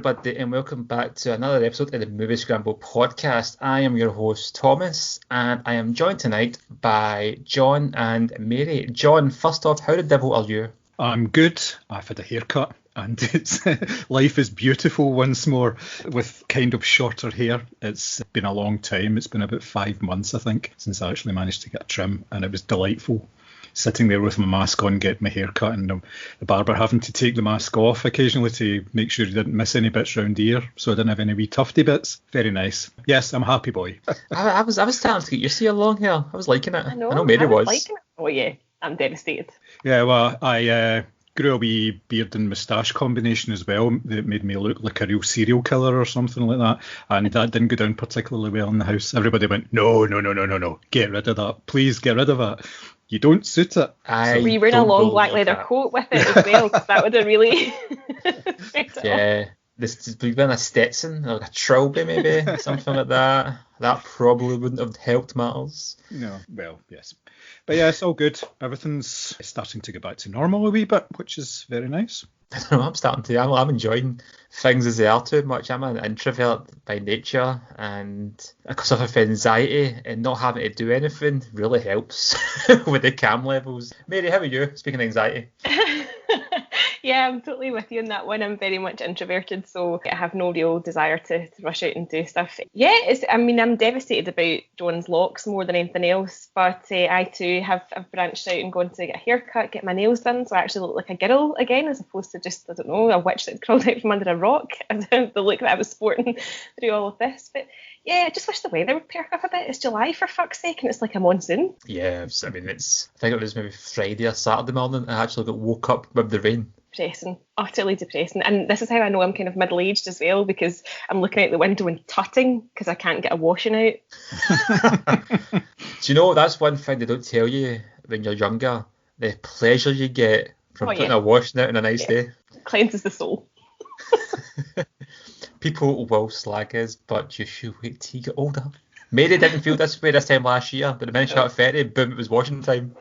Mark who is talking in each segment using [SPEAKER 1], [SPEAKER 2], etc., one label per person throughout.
[SPEAKER 1] everybody, and welcome back to another episode of the Moviescramble podcast. I am your host, Thomas, and I am joined tonight by John and Mary. John, first off, how the devil are you?
[SPEAKER 2] I'm good. I've had a haircut, and life is beautiful once more with kind of shorter hair. It's been a long time. It's been about 5 months, I think, since I actually managed to get a trim, and it was delightful. Sitting there with my mask on, getting my hair cut, and the barber having to take the mask off occasionally to make sure he didn't miss any bits round the ear, so I didn't have any wee tufty bits. Very nice. Yes, I'm a happy boy.
[SPEAKER 1] I was starting to get used to your long hair. I was liking it.
[SPEAKER 3] I know
[SPEAKER 1] Mary was.
[SPEAKER 3] Liking it. Oh yeah, I'm devastated.
[SPEAKER 2] Yeah, well, I grew a wee beard and moustache combination as well that made me look like a real serial killer or something like that, and that didn't go down particularly well in the house. Everybody went, no, get rid of that. Please get rid of it. You don't suit it.
[SPEAKER 3] Were you wearing a long black leather coat with it as well? Because that would have really...
[SPEAKER 1] Yeah. This would have been a Stetson, like a Trilby maybe, something like that. That probably wouldn't have helped matters.
[SPEAKER 2] No, well, yes. But yeah, it's all good. Everything's starting to get back to normal a wee bit, which is very nice.
[SPEAKER 1] I don't know, I'm starting to. I'm enjoying things as they are too much. I'm an introvert by nature, and because of anxiety and not having to do anything really helps with the cam levels. Mary, how are you? Speaking of anxiety.
[SPEAKER 3] Yeah, I'm totally with you on that one. I'm very much introverted, so I have no real desire to rush out and do stuff. Yeah, I'm devastated about John's locks more than anything else, but I too have branched out and gone to get a haircut, get my nails done, so I actually look like a girl again, as opposed to just, I don't know, a witch that crawled out from under a rock, the look that I was sporting through all of this. But yeah, I just wish the weather would perk up a bit. It's July, for fuck's sake, and it's like a monsoon.
[SPEAKER 1] Yeah, I think it was maybe Friday or Saturday morning, I actually got woke up with the rain.
[SPEAKER 3] Depressing, utterly depressing. And this is how I know I'm kind of middle-aged as well, because I'm looking out the window and tutting because I can't get a washing out.
[SPEAKER 1] Do you know, that's one thing they don't tell you when you're younger, the pleasure you get from putting a washing out on a nice day.
[SPEAKER 3] Cleanses the soul.
[SPEAKER 1] People will slag us, but you should wait till you get older. Mary didn't feel this way this time last year, but the minute she got 30, boom, it was washing time.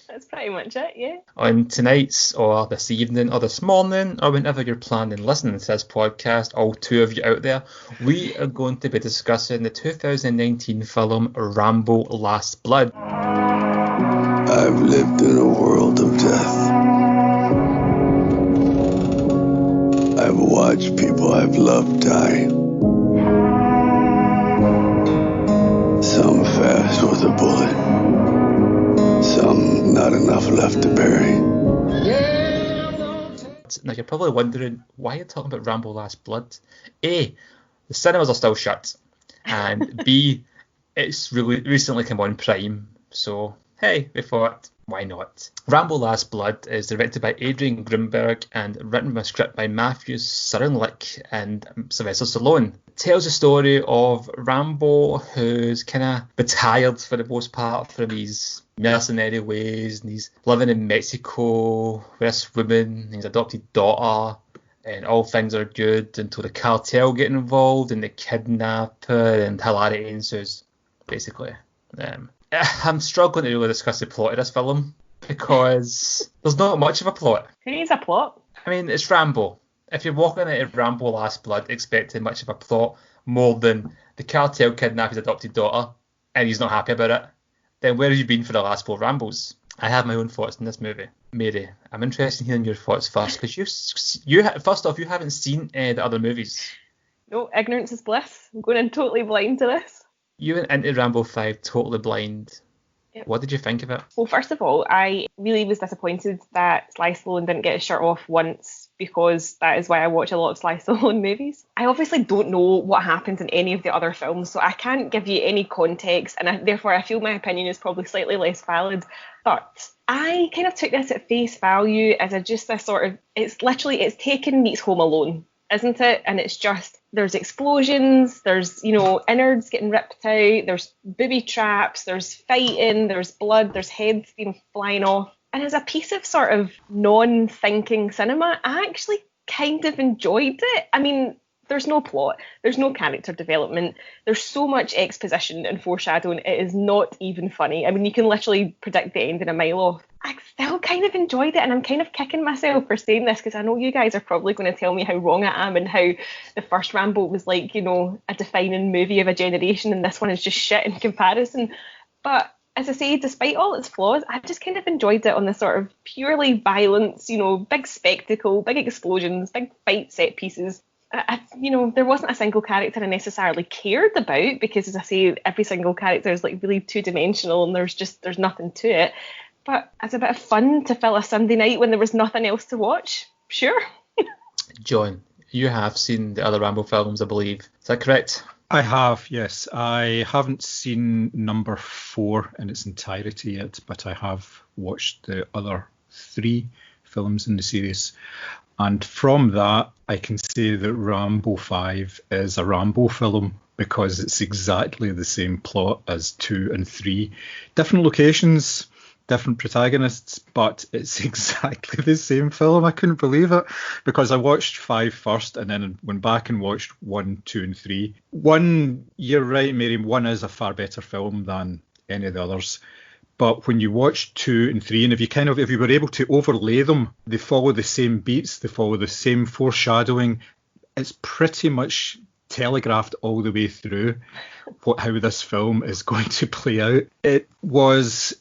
[SPEAKER 3] That's pretty much it, yeah.
[SPEAKER 1] On tonight's, or this evening, or this morning, or whenever you're planning listening to this podcast, all two of you out there, we are going to be discussing the 2019 film Rambo Last Blood.
[SPEAKER 4] I've lived in a world of death. I've watched people I've loved die. Some fast with a bullet. Some not enough left to bury.
[SPEAKER 1] Now you're probably wondering why you're talking about Rambo Last Blood. A, the cinemas are still shut, and B, it's really recently come on Prime, so hey, we thought, why not? Rambo Last Blood is directed by Adrian Grunberg and written from a script by Matthew Sarunlik and Sylvester Stallone. It tells the story of Rambo, who's kind of retired for the most part from his mercenary ways, and he's living in Mexico with this woman, his adopted daughter, and all things are good until the cartel get involved and the kidnapper and hilarity ensues, basically. I'm struggling to really discuss the plot of this film because there's not much of a plot.
[SPEAKER 3] Who needs a plot?
[SPEAKER 1] I mean, it's Rambo. If you're walking into Rambo Last Blood expecting much of a plot more than the cartel kidnap his adopted daughter and he's not happy about it, then where have you been for the last 4 Rambos? I have my own thoughts in this movie. Mary, I'm interested in hearing your thoughts first, because you first off, you haven't seen the other movies.
[SPEAKER 3] No, ignorance is bliss. I'm going in totally blind to this.
[SPEAKER 1] You went into Rambo 5 totally blind.
[SPEAKER 3] Yep.
[SPEAKER 1] What did you think of it?
[SPEAKER 3] Well, first of all, I really was disappointed that Sly Stallone didn't get his shirt off once, because that is why I watch a lot of Sly Stallone movies. I obviously don't know what happens in any of the other films, so I can't give you any context, and therefore I feel my opinion is probably slightly less valid. But I kind of took this at face value as just this sort of, it's Taken meets Home Alone, isn't it? And it's just, there's explosions, there's, innards getting ripped out, there's booby traps, there's fighting, there's blood, there's heads being flying off. And as a piece of sort of non-thinking cinema, I actually kind of enjoyed it. I mean, There's no plot. There's no character development. There's so much exposition and foreshadowing. It is not even funny. I mean, you can literally predict the ending a mile off. I still kind of enjoyed it, and I'm kind of kicking myself for saying this because I know you guys are probably going to tell me how wrong I am and how the first Rambo was like, you know, a defining movie of a generation, and this one is just shit in comparison. But as I say, despite all its flaws, I just kind of enjoyed it on the sort of purely violence, you know, big spectacle, big explosions, big fight set pieces. You know, there wasn't a single character I necessarily cared about because, as I say, every single character is like really two-dimensional and there's nothing to it. But it's a bit of fun to fill a Sunday night when there was nothing else to watch. Sure.
[SPEAKER 1] John, you have seen the other Rambo films, I believe. Is that correct?
[SPEAKER 2] I have, yes. I haven't seen number 4 in its entirety yet, but I have watched the other 3 films in the series. And from that, I can say that Rambo 5 is a Rambo film because it's exactly the same plot as 2 and 3. Different locations, different protagonists, but it's exactly the same film. I couldn't believe it because I watched 5 first and then went back and watched 1, 2 and 3. 1, you're right, Mary, 1 is a far better film than any of the others. But when you watch 2 and 3, and if you were able to overlay them, they follow the same beats, they follow the same foreshadowing. It's pretty much telegraphed all the way through how this film is going to play out. It was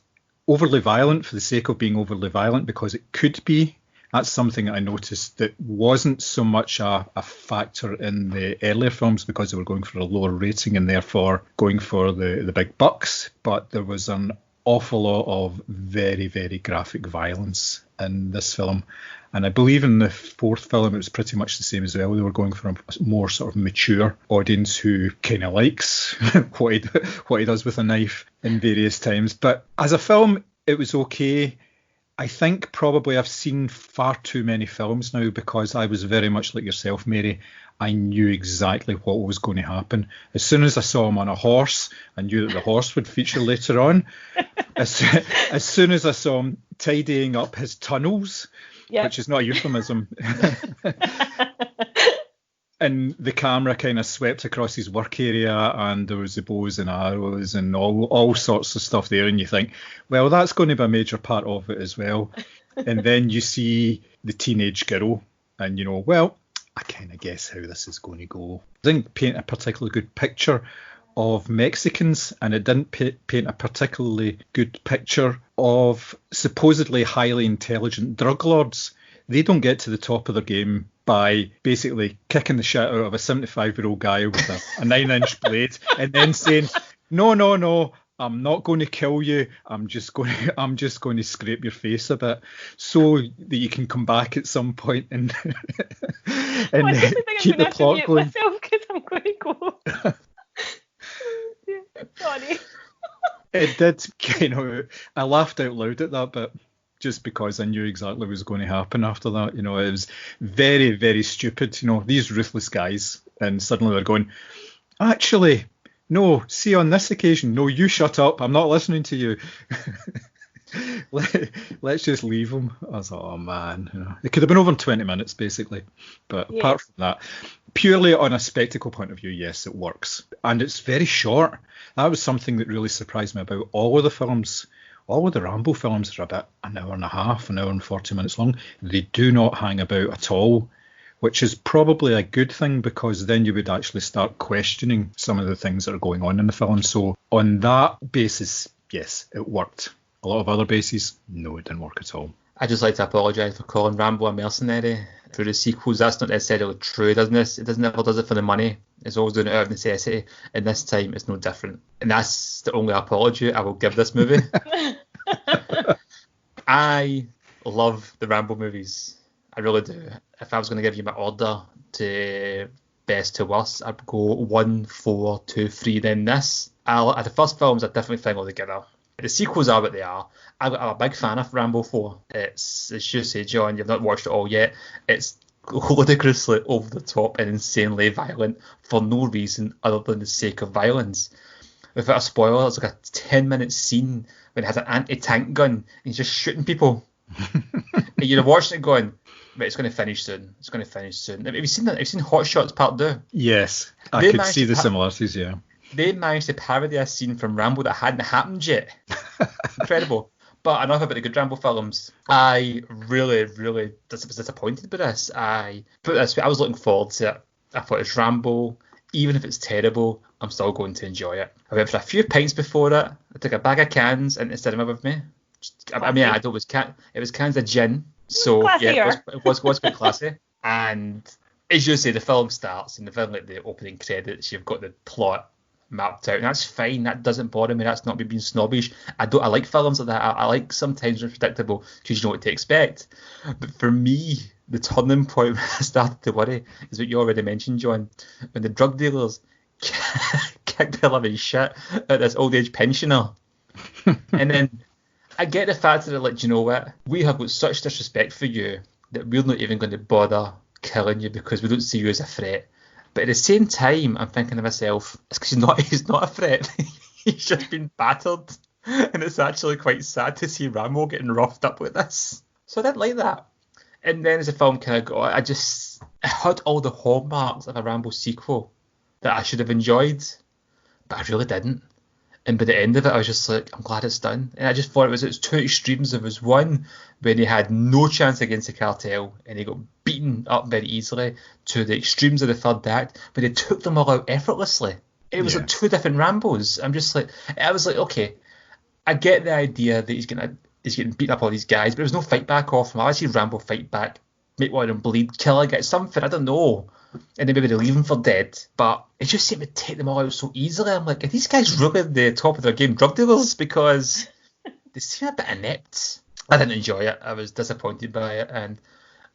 [SPEAKER 2] overly violent for the sake of being overly violent because it could be. That's something I noticed that wasn't so much a factor in the earlier films because they were going for a lower rating and therefore going for the big bucks. But there was an awful lot of very, very graphic violence in this film. And I believe in the 4th film, it was pretty much the same as well. They were going for a more sort of mature audience who kind of likes what he does with a knife in various times. But as a film, it was okay. I think probably I've seen far too many films now because I was very much like yourself, Mary. I knew exactly what was going to happen. As soon as I saw him on a horse, I knew that the horse would feature later on. As soon as I saw him tidying up his tunnels, which is not a euphemism, and the camera kind of swept across his work area and there was the bows and arrows and all sorts of stuff there, and you think, well, that's going to be a major part of it as well. And then you see the teenage girl and you know, well, I kind of guess how this is going to go. It didn't paint a particularly good picture of Mexicans, and it didn't paint a particularly good picture of supposedly highly intelligent drug lords. They don't get to the top of their game by basically kicking the shit out of a 75-year-old guy with a 9-inch blade and then saying, no, I'm not going to kill you. I'm just going to scrape your face a bit so that you can come back at some point and keep the plot going.
[SPEAKER 3] Because I'm going to go. Sorry.
[SPEAKER 2] It did I laughed out loud at that bit just because I knew exactly what was going to happen after that. You know, it was very, very stupid. You know, these ruthless guys, and suddenly they're going, actually, no, see, on this occasion, no, you shut up. I'm not listening to you. Let's just leave them. I was like, oh man, you know, it could have been over in 20 minutes basically. But apart from that, purely on a spectacle point of view, yes, it works. And it's very short. That was something that really surprised me about all of the films. All of the Rambo films are about an hour and a half, an hour and 40 minutes long. They do not hang about at all, which is probably a good thing because then you would actually start questioning some of the things that are going on in the film. So on that basis, yes, it worked. A lot of other bases, no, it didn't work at all.
[SPEAKER 1] I'd just like to apologise for calling Rambo a mercenary for the sequels. That's not necessarily true, doesn't it? It never does it for the money. It's always doing it out of necessity. And this time, it's no different. And that's the only apology I will give this movie. I love the Rambo movies. I really do. If I was going to give you my order to best to worst, I'd go 1, 4, 2, 3, then this. The first films I definitely think all together. The sequels are what they are. I'm a big fan of Rambo 4. It's as you say, John, you've not watched it all yet. It's ludicrously over the top and insanely violent for no reason other than the sake of violence. Without a spoiler, it's like a 10-minute scene when he has an anti-tank gun and he's just shooting people. And you're watching it going, But it's going to finish soon. It's going to finish soon. Have you seen that? Have you seen Hot Shots Part 2?
[SPEAKER 2] Yes, I
[SPEAKER 1] They
[SPEAKER 2] could
[SPEAKER 1] managed
[SPEAKER 2] see
[SPEAKER 1] to
[SPEAKER 2] the similarities, yeah.
[SPEAKER 1] They managed to parody a scene from Rambo that hadn't happened yet. Incredible. But enough about the good Rambo films. I really, really was disappointed by this. I put it this way, I was looking forward to it. I thought it's Rambo. Even if it's terrible, I'm still going to enjoy it. I went for a few pints before it. I took a bag of cans into the cinema with me. I mean, it was cans of gin. So yeah, it was quite classy. And as you say, the film starts, and the film, like the opening credits, you've got the plot mapped out, and that's fine. That doesn't bother me. That's not me being snobbish. I like films like that. I like sometimes it's predictable because you know what to expect. But for me, the turning point when I started to worry is what you already mentioned, John, when the drug dealers kicked the living shit at this old age pensioner, and then I get the fact that they're like, you know what, we have got such disrespect for you that we're not even going to bother killing you because we don't see you as a threat. But at the same time, I'm thinking to myself, it's because he's not a threat. He's just been battered. And it's actually quite sad to see Rambo getting roughed up with this. So I didn't like that. And then as the film kind of got, I had all the hallmarks of a Rambo sequel that I should have enjoyed, but I really didn't. And by the end of it, I was just like, I'm glad it's done. And I just thought it was two extremes. There was one when he had no chance against the cartel and he got beaten up very easily, to the extremes of the third act, but they took them all out effortlessly. It was like two different Rambos. I was like, okay, I get the idea that he's getting beaten up all these guys, but there was no fight back off him. I see Rambo fight back, make one of them bleed, kill a guy, something, I don't know. And then maybe they leave him for dead. But it just seemed to take them all out so easily. I'm like, are these guys really the top of their game drug dealers? Because they seem a bit inept. I didn't enjoy it. I was disappointed by it. And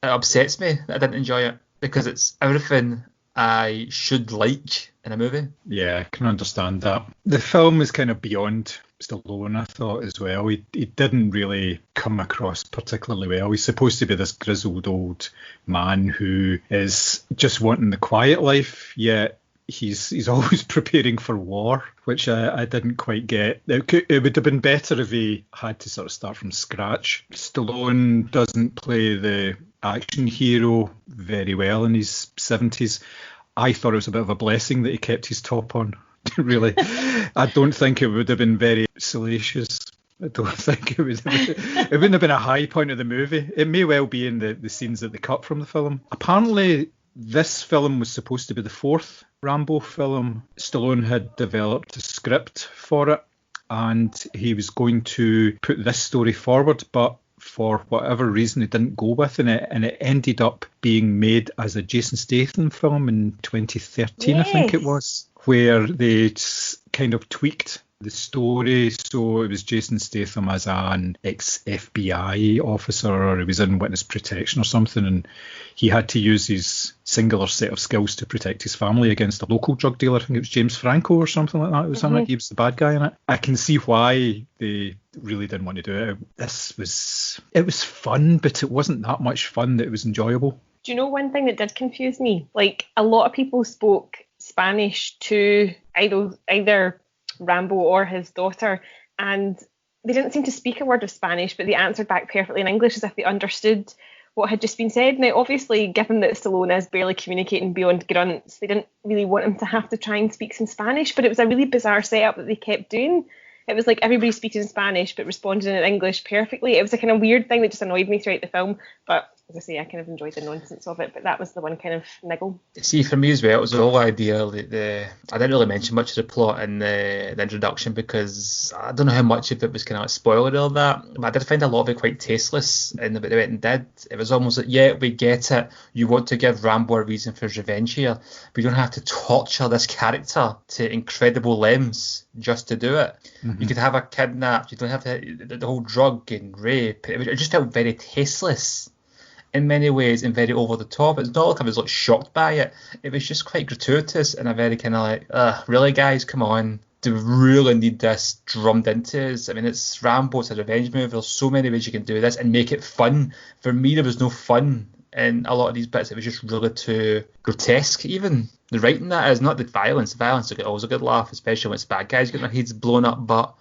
[SPEAKER 1] it upsets me that I didn't enjoy it. Because it's everything I should like in a movie.
[SPEAKER 2] Yeah, I can understand that. The film is kind of beyond Stallone, I thought, as well. He didn't really come across particularly well. He's supposed to be this grizzled old man who is just wanting the quiet life, yet he's always preparing for war, which I didn't quite get. It would have been better if he had to sort of start from scratch. Stallone doesn't play the action hero very well in his 70s. I thought it was a bit of a blessing that he kept his top on. Really, I don't think it would have been very salacious. I don't think it wouldn't have been a high point of the movie. It may well be in the scenes that they cut from the film. Apparently, this film was supposed to be the fourth Rambo film. Stallone had developed a script for it, and he was going to put this story forward, but for whatever reason, it didn't go with it, and it ended up being made as a Jason Statham film in 2013, yes. I think it was, where they kind of tweaked the story. So it was Jason Statham as an ex-FBI officer, or he was in witness protection or something, and he had to use his singular set of skills to protect his family against a local drug dealer. I think it was James Franco or something like that. It was him. He was the bad guy in it. I can see why they really didn't want to do it. It was fun, but it wasn't that much fun that it was enjoyable.
[SPEAKER 3] Do you know one thing that did confuse me? Like, a lot of people spoke Spanish to either Rambo or his daughter, and they didn't seem to speak a word of Spanish, but they answered back perfectly in English as if they understood what had just been said. Now, obviously, given that Stallone is barely communicating beyond grunts, they didn't really want him to have to try and speak some Spanish, but it was a really bizarre setup that they kept doing. It was like everybody speaking Spanish but responding in English perfectly. It was a kind of weird thing that just annoyed me throughout the film, but as I say, I kind of enjoyed the nonsense of it, but that was the one kind of niggle.
[SPEAKER 1] See, for me as well, it was the whole idea that I didn't really mention much of the plot in the introduction because I don't know how much of it was kind of like spoiler or that, but I did find a lot of it quite tasteless in the way it did. It was almost like, yeah, we get it. You want to give Rambo a reason for his revenge here, but you don't have to torture this character to incredible lengths just to do it. Mm-hmm. You could have her kidnapped. You don't have the whole drug and rape. It just felt very tasteless in many ways and very over the top. It's not like I was like shocked by it. It was just quite gratuitous and a very kind of like, really guys, come on. Do we really need this drummed into us? I mean, it's Rambo, it's a revenge movie. There's so many ways you can do this and make it fun. For me, there was no fun in a lot of these bits. It was just really too grotesque even. The writing that is not the violence. The violence is always a good laugh, especially when it's bad guys getting their heads blown up. But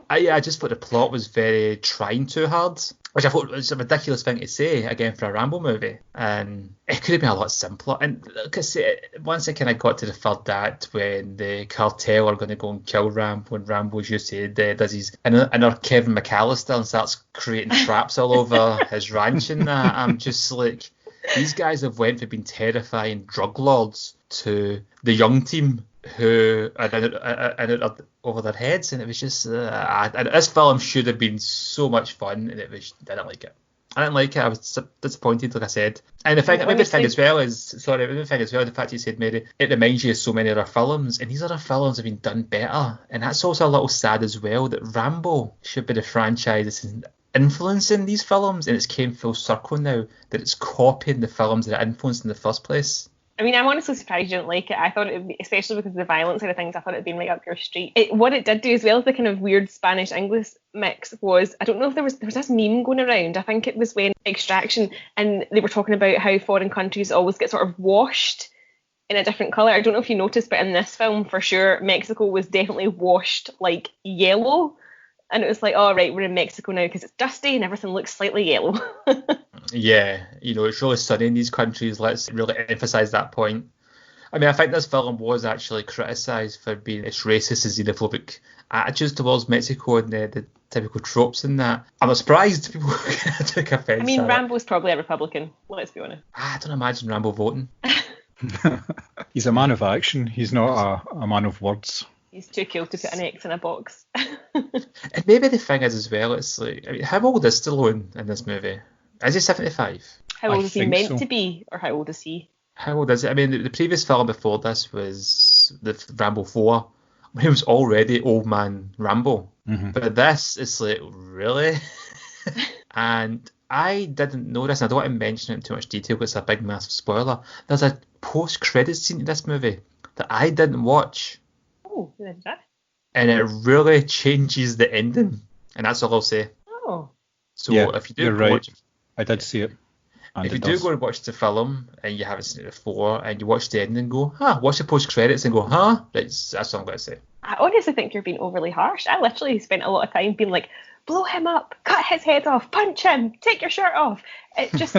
[SPEAKER 1] I just thought the plot was very trying too hard, which I thought was a ridiculous thing to say, again, for a Rambo movie. And it could have been a lot simpler. And because once it kind of got to the third act, when the cartel are going to go and kill Rambo, and Rambo, as you said, does his inner Kevin McAllister and starts creating traps all over his ranch and that, I'm just like, these guys have went from being terrifying drug lords to the young team who are over their heads, and it was just this film should have been so much fun, and I didn't like it. I didn't like it. I was disappointed, like I said. And the thing as well, the fact you said, Mary, it reminds you of so many other films, and these other films have been done better, and that's also a little sad as well, that Rambo should be the franchise that's influencing these films, and it's came full circle now that it's copying the films that it influenced in the first place.
[SPEAKER 3] I mean, I'm honestly surprised you didn't like it. I thought it would be, especially because of the violence side of things, I thought it would be right up your street. What it did do, as well as the kind of weird Spanish-English mix, was, I don't know if there was this meme going around. I think it was when Extraction, and they were talking about how foreign countries always get sort of washed in a different colour. I don't know if you noticed, but in this film, for sure, Mexico was definitely washed like yellow. And it was like, oh, right, we're in Mexico now because it's dusty and everything looks slightly yellow.
[SPEAKER 1] Yeah, it's really sunny in these countries. Let's really emphasise that point. I mean, I think this film was actually criticised for being its racist and xenophobic attitudes towards Mexico and the typical tropes in that. I'm not surprised people took offence.
[SPEAKER 3] I mean, Rambo's probably a Republican, let's be honest.
[SPEAKER 1] I don't imagine Rambo voting.
[SPEAKER 2] He's a man of action. He's not a man of words.
[SPEAKER 3] He's too cool to put an X in a box.
[SPEAKER 1] And maybe the thing is as well, it's like, I mean, how old is Stallone in this movie? Is he 75?
[SPEAKER 3] How old is he meant to be, or how old is he?
[SPEAKER 1] How old is it? I mean, the previous film before this was the Rambo 4, when he was already old man Rambo. Mm-hmm. But this is like, really? And I didn't know this, and I don't want to mention it in too much detail because it's a big, massive spoiler. There's a post-credits scene in this movie that I didn't watch.
[SPEAKER 3] Oh, you did that?
[SPEAKER 1] And it really changes the ending, and that's all I'll say.
[SPEAKER 3] Oh.
[SPEAKER 1] So
[SPEAKER 2] yeah,
[SPEAKER 1] if you do
[SPEAKER 2] you're right.
[SPEAKER 1] watch,
[SPEAKER 2] I did see it.
[SPEAKER 1] If you do go and watch the film and you haven't seen it before, and you watch the ending and go, watch the post credits and go, that's all I'm going to say.
[SPEAKER 3] I honestly think you're being overly harsh. I literally spent a lot of time being like, blow him up, cut his head off, punch him, take your shirt off. It was.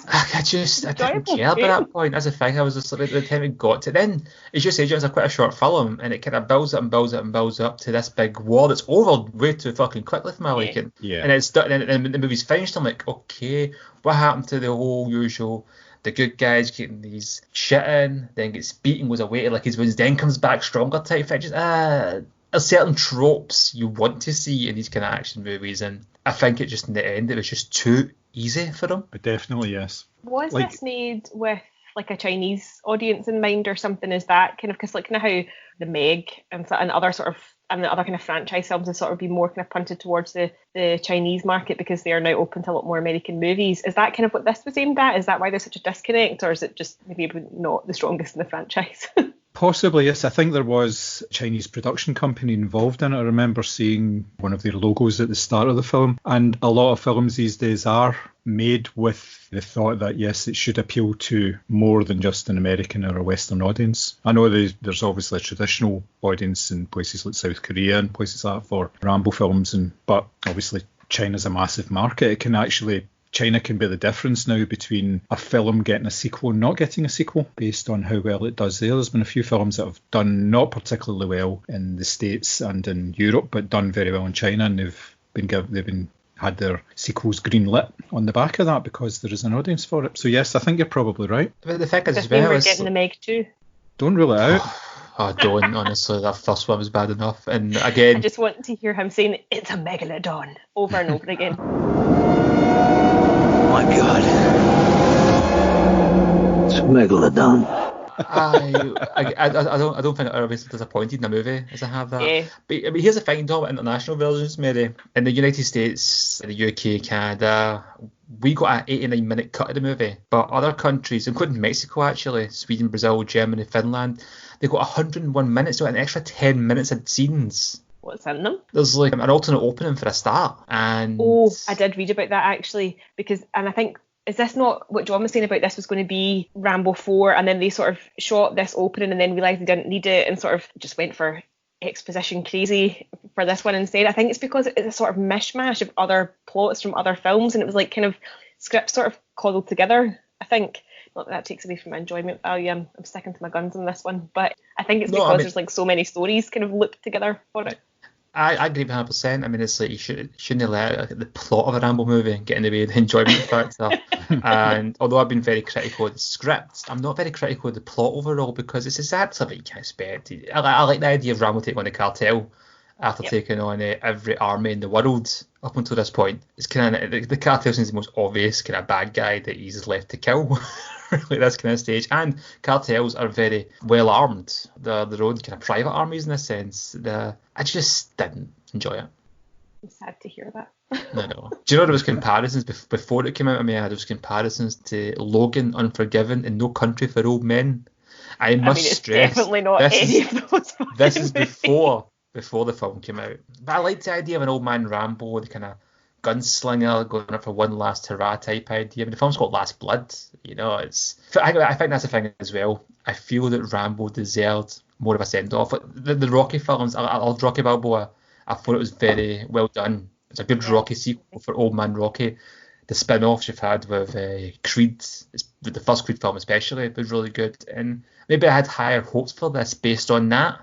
[SPEAKER 1] I didn't care by that point. As a thing, I was just like, by the time it got to then, as you said, it was quite a short film, and it kind of builds up and builds up and builds up to this big war that's over way too fucking quickly for my liking.
[SPEAKER 2] Yeah.
[SPEAKER 1] And it's done, and the movie's finished. I'm like, okay, what happened to the whole usual? The good guys getting these shit in, then gets beaten, goes away to like his wounds, then comes back stronger type thing. Just there's certain tropes you want to see in these kind of action movies, and I think it just in the end it was just too easy for them.
[SPEAKER 2] Definitely, yes.
[SPEAKER 3] Was this made with like a Chinese audience in mind or something? Is that kind of, because like, how the Meg and other sort of, and the other kind of franchise films have sort of been more kind of punted towards the Chinese market because they are now open to a lot more American movies. Is that kind of what this was aimed at? Is that why there's such a disconnect, or is it just maybe not the strongest in the franchise?
[SPEAKER 2] Possibly, yes. I think there was a Chinese production company involved in it. I remember seeing one of their logos at the start of the film. And a lot of films these days are made with the thought that, yes, it should appeal to more than just an American or a Western audience. I know there's obviously a traditional audience in places like South Korea and places like that for Rambo films, but obviously China's a massive market. China can be the difference now between a film getting a sequel and not getting a sequel based on how well it does there. There's been a few films that have done not particularly well in the States and in Europe, but done very well in China, and they've had their sequels greenlit on the back of that because there is an audience for it. So yes, I think you're probably right.
[SPEAKER 1] But the fact is,
[SPEAKER 3] as well, we're getting the Meg too.
[SPEAKER 2] Don't rule it out.
[SPEAKER 1] I don't, honestly. That first one was bad enough. And again,
[SPEAKER 3] I just want to hear him saying, it's a megalodon, over and over again.
[SPEAKER 4] My God. It's a megalodon.
[SPEAKER 1] I don't think I've ever been so disappointed in a movie as I have that.
[SPEAKER 3] Yeah.
[SPEAKER 1] But I mean, here's the thing, talking about international versions, Mary. In the United States, the UK, Canada, we got an 89-minute cut of the movie. But other countries, including Mexico actually, Sweden, Brazil, Germany, Finland, they got 101 minutes, so an extra 10 minutes of scenes.
[SPEAKER 3] What's in them?
[SPEAKER 1] There's like an alternate opening for a start. And
[SPEAKER 3] I did read about that actually, and I think, is this not what John was saying about this was going to be Rambo 4, and then they sort of shot this opening and then realised they didn't need it and sort of just went for exposition crazy for this one instead. I think it's because it's a sort of mishmash of other plots from other films, and it was like kind of scripts sort of coddled together. I think not that takes away from my enjoyment value. I'm sticking to my guns on this one, but I think it's because there's like so many stories kind of looped together for it.
[SPEAKER 1] I agree 100%. I mean, it's like you shouldn't let the plot of a Rambo movie get in the way of the enjoyment factor. And although I've been very critical of the script, I'm not very critical of the plot overall because it's exactly what you can expect. I like the idea of Rambo taking on the cartel after taking on every army in the world up until this point. It's kind of the cartel seems the most obvious kind of bad guy that he's left to kill. Like this kind of stage, and cartels are very well armed. They're their own kind of private armies in a sense. I just didn't enjoy it.
[SPEAKER 3] I'm sad to hear that.
[SPEAKER 1] No. Do you know there was comparisons before it came out of my head? There was comparisons to Logan, Unforgiven, and No Country for Old Men. I mean, it's stress
[SPEAKER 3] definitely not any of those.
[SPEAKER 1] This is before the film came out. But I liked the idea of an old man Rambo, the kind of gunslinger going up for one last hurrah type idea. I mean, the film's called Last Blood. You know, I think that's the thing as well. I feel that Rambo deserved more of a send off. The Rocky films, I loved Rocky Balboa. I thought it was very well done. It's a good Rocky sequel for Old Man Rocky. The spin-offs you've had with Creed, the first Creed film especially, was really good. And maybe I had higher hopes for this based on that.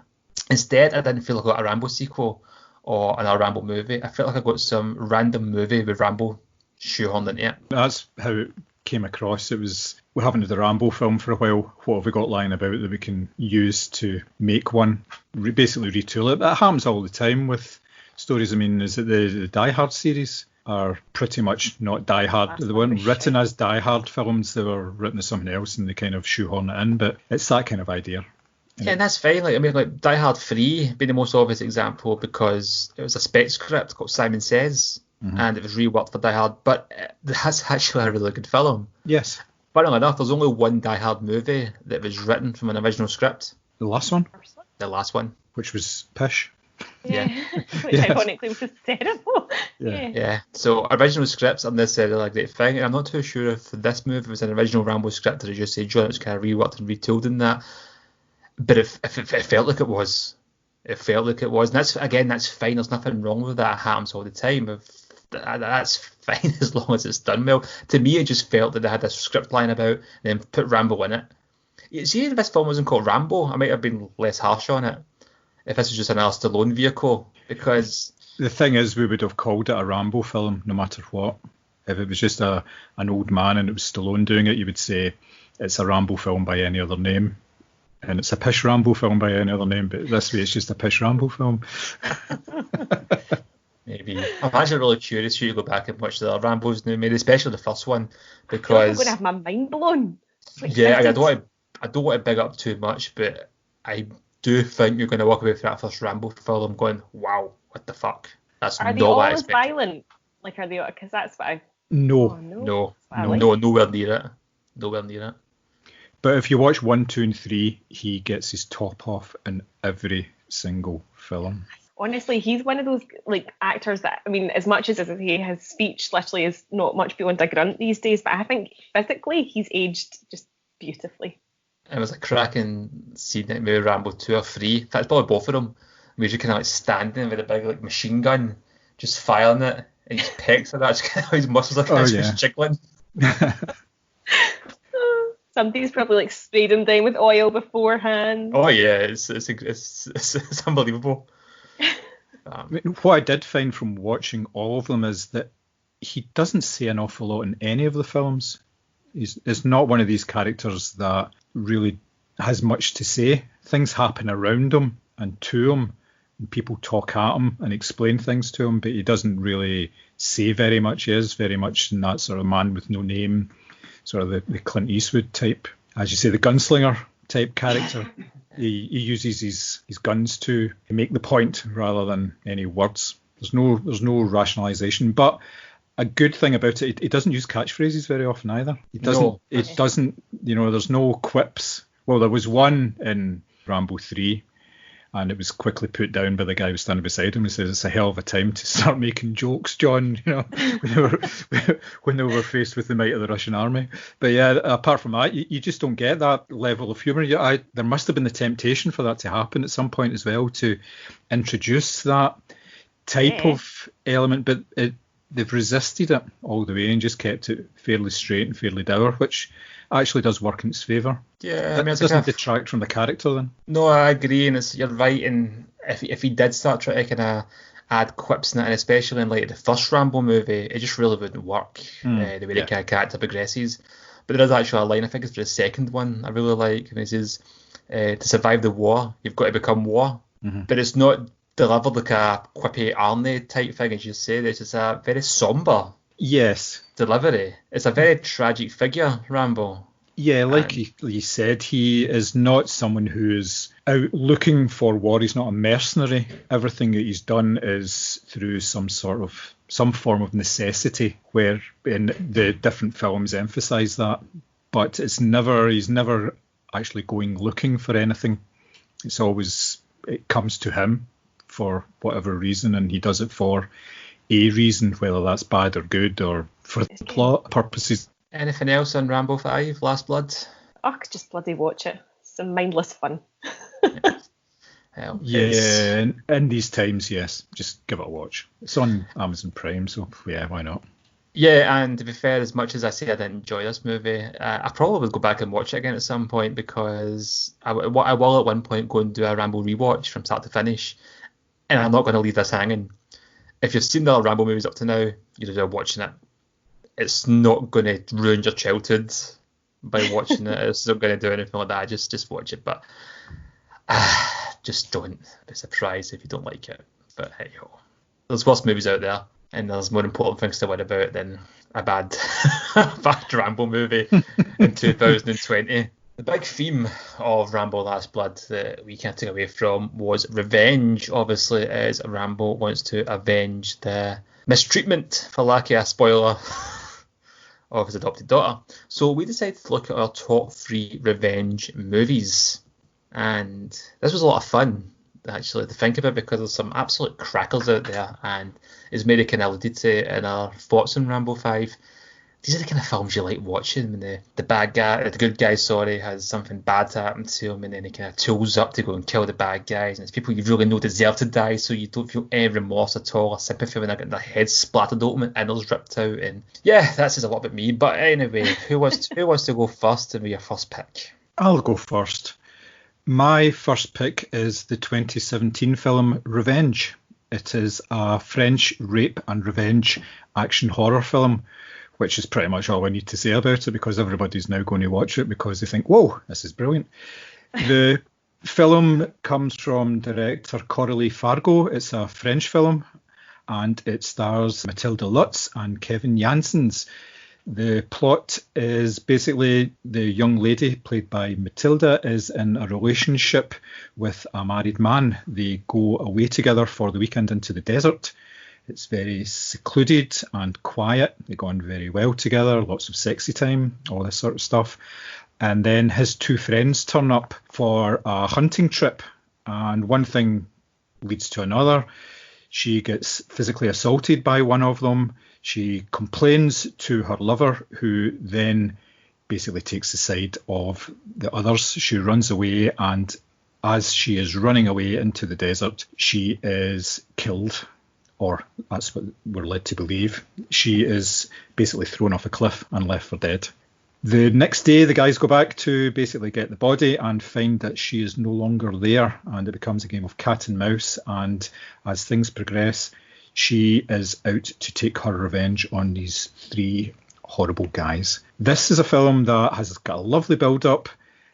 [SPEAKER 1] Instead, I didn't feel like I got a Rambo sequel or another Rambo movie. I felt like I got some random movie with Rambo shoehorned into it.
[SPEAKER 2] That's how it came across. It was, we haven't had a Rambo film for a while. What have we got lying about that we can use to make one? Basically retool it. That happens all the time with stories. I mean, is it the Die Hard series are pretty much not Die Hard. They weren't written as Die Hard films. They were written as something else and they kind of shoehorn it in. But it's that kind of idea.
[SPEAKER 1] Yeah, and that's fine. Like Die Hard 3 being the most obvious example because it was a spec script called Simon Says, and it was reworked for Die Hard. But that's actually a really good film.
[SPEAKER 2] Yes.
[SPEAKER 1] Funnily enough, there's only one Die Hard movie that was written from an original script.
[SPEAKER 2] The last one?
[SPEAKER 1] The last one.
[SPEAKER 2] Which was pish.
[SPEAKER 3] Yeah. Which ironically was terrible.
[SPEAKER 1] Yeah. So original scripts are necessarily a great thing. And I'm not too sure if this movie was an original Rambo script or as you say, John, it was kind of reworked and retooled in that. But if it felt like it was. It felt like it was. And that's fine. There's nothing wrong with that. It happens all the time. That's fine as long as it's done well. To me, it just felt that they had a script line about and then put Rambo in it. You see, if this film wasn't called Rambo, I might have been less harsh on it. If this was just another Stallone vehicle. Because
[SPEAKER 2] the thing is, we would have called it a Rambo film no matter what. If it was just an old man and it was Stallone doing it, you would say it's a Rambo film by any other name. And it's a pish Rambo film by any other name, but this way it's just a pish Rambo film.
[SPEAKER 1] Maybe. I'm actually really curious for you to go back and watch the other Rambos now, maybe especially the first one, because
[SPEAKER 3] I'm going to have my mind blown.
[SPEAKER 1] Yeah, I don't want to big up too much, but I do think you're going to walk away from that first Rambo film going, wow, what the fuck? That's
[SPEAKER 3] are
[SPEAKER 1] not
[SPEAKER 3] they all
[SPEAKER 1] what I
[SPEAKER 3] as
[SPEAKER 1] expected.
[SPEAKER 3] violent? Like, are they? Because that's what I.
[SPEAKER 2] No.
[SPEAKER 3] Oh,
[SPEAKER 1] No, nowhere near it. Nowhere near it.
[SPEAKER 2] But if you watch 1, 2, and 3, he gets his top off in every single film.
[SPEAKER 3] Honestly, he's one of those actors that, I mean, as much as his speech literally is not much beyond a grunt these days, but I think physically he's aged just beautifully.
[SPEAKER 1] It was a cracking scene in maybe Rambo 2 or 3. In fact, probably both of them. Where you're kind of standing with a big machine gun, just firing it, and his pecs are just kind of his muscles are kind of just jiggling.
[SPEAKER 3] Somebody's probably sprayed him down with oil beforehand.
[SPEAKER 1] Oh yeah, it's unbelievable.
[SPEAKER 2] I mean, what I did find from watching all of them is that he doesn't say an awful lot in any of the films. It's not one of these characters that really has much to say. Things happen around him and to him, and people talk at him and explain things to him, but he doesn't really say very much. He is very much in that sort of man with no name, sort of the Clint Eastwood type, as you say, the gunslinger type character. He uses his guns to make the point rather than any words. There's no rationalization, but a good thing about it, he doesn't use catchphrases very often either. He doesn't.
[SPEAKER 1] No.
[SPEAKER 2] It doesn't. There's no quips. Well, there was one in Rambo 3. And it was quickly put down by the guy who was standing beside him. He says, "It's a hell of a time to start making jokes, John." When they were faced with the might of the Russian army. But yeah, apart from that, you just don't get that level of humour. There must have been the temptation for that to happen at some point as well, to introduce that type of element, but they've resisted it all the way and just kept it fairly straight and fairly dour, which actually does work in its favour.
[SPEAKER 1] Yeah, I mean,
[SPEAKER 2] it doesn't detract from the character then.
[SPEAKER 1] No, I agree, and you're right. And if he did start trying to kind of add quips in it, and especially in like the first Rambo movie, it just really wouldn't work the way the kind of character progresses. But there is actually a line, I think it's for the second one, I really like, when he says, to survive the war, you've got to become war.
[SPEAKER 2] Mm-hmm.
[SPEAKER 1] But it's not delivered like a quippy Arnie type thing, as you say. It's just a very somber delivery. It's a very tragic figure, Rambo.
[SPEAKER 2] Yeah, like you said, he is not someone who's out looking for war. He's not a mercenary. Everything that he's done is through some form of necessity, where in the different films emphasize that. But he's never actually going looking for anything. It comes to him for whatever reason, and he does it for a reason, whether that's bad or good or for plot purposes.
[SPEAKER 1] Anything else on Rambo 5, Last Blood?
[SPEAKER 3] Oh, just bloody watch it. It's some mindless fun.
[SPEAKER 2] In these times, yes, just give it a watch. It's on Amazon Prime, so yeah, why not?
[SPEAKER 1] Yeah, and to be fair, as much as I say I didn't enjoy this movie, I probably would go back and watch it again at some point, because I will at one point go and do a Rambo rewatch from start to finish, and I'm not going to leave this hanging. If you've seen the other Rambo movies up to now, you're watching it. It's not going to ruin your childhood by watching it. It's not going to do anything like that. Just watch it, but just don't be surprised if you don't like it. But hey ho, there's worse movies out there, and there's more important things to worry about than a bad Rambo movie in 2020. The big theme of Rambo Last Blood that we can't take away from was revenge, obviously, as Rambo wants to avenge the mistreatment, for lack of a spoiler, of his adopted daughter. So we decided to look at our top 3 revenge movies. And this was a lot of fun, actually, to think about, because there's some absolute crackers out there. And as Mary kind of alluded to in our thoughts on Rambo 5, these are the kind of films you like watching when the good guy, has something bad happen to him, and then he kind of tools up to go and kill the bad guys, and it's people you really know deserve to die, so you don't feel any remorse at all or sympathy when they're getting their heads splattered open and innards ripped out. And yeah, that says a lot about me. But anyway, who wants to go first and be your first pick?
[SPEAKER 2] I'll go first. My first pick is the 2017 film Revenge. It is a French rape and revenge action horror film, which is pretty much all I need to say about it, because everybody's now going to watch it because they think, whoa, this is brilliant. The film comes from director Coralie Fargo. It's a French film, and it stars Mathilde Lutz and Kevin Janssens. The plot is basically the young lady, played by Matilda, is in a relationship with a married man. They go away together for the weekend into the desert. It's very secluded and quiet. They go on very well together, lots of sexy time, all this sort of stuff. And then his 2 friends turn up for a hunting trip, and one thing leads to another. She gets physically assaulted by one of them. She complains to her lover, who then basically takes the side of the others. She runs away, and as she is running away into the desert, she is killed. Or that's what we're led to believe. She is basically thrown off a cliff and left for dead. The next day, the guys go back to basically get the body and find that she is no longer there, and it becomes a game of cat and mouse. And as things progress, she is out to take her revenge on these 3 horrible guys. This is a film that has got a lovely build-up.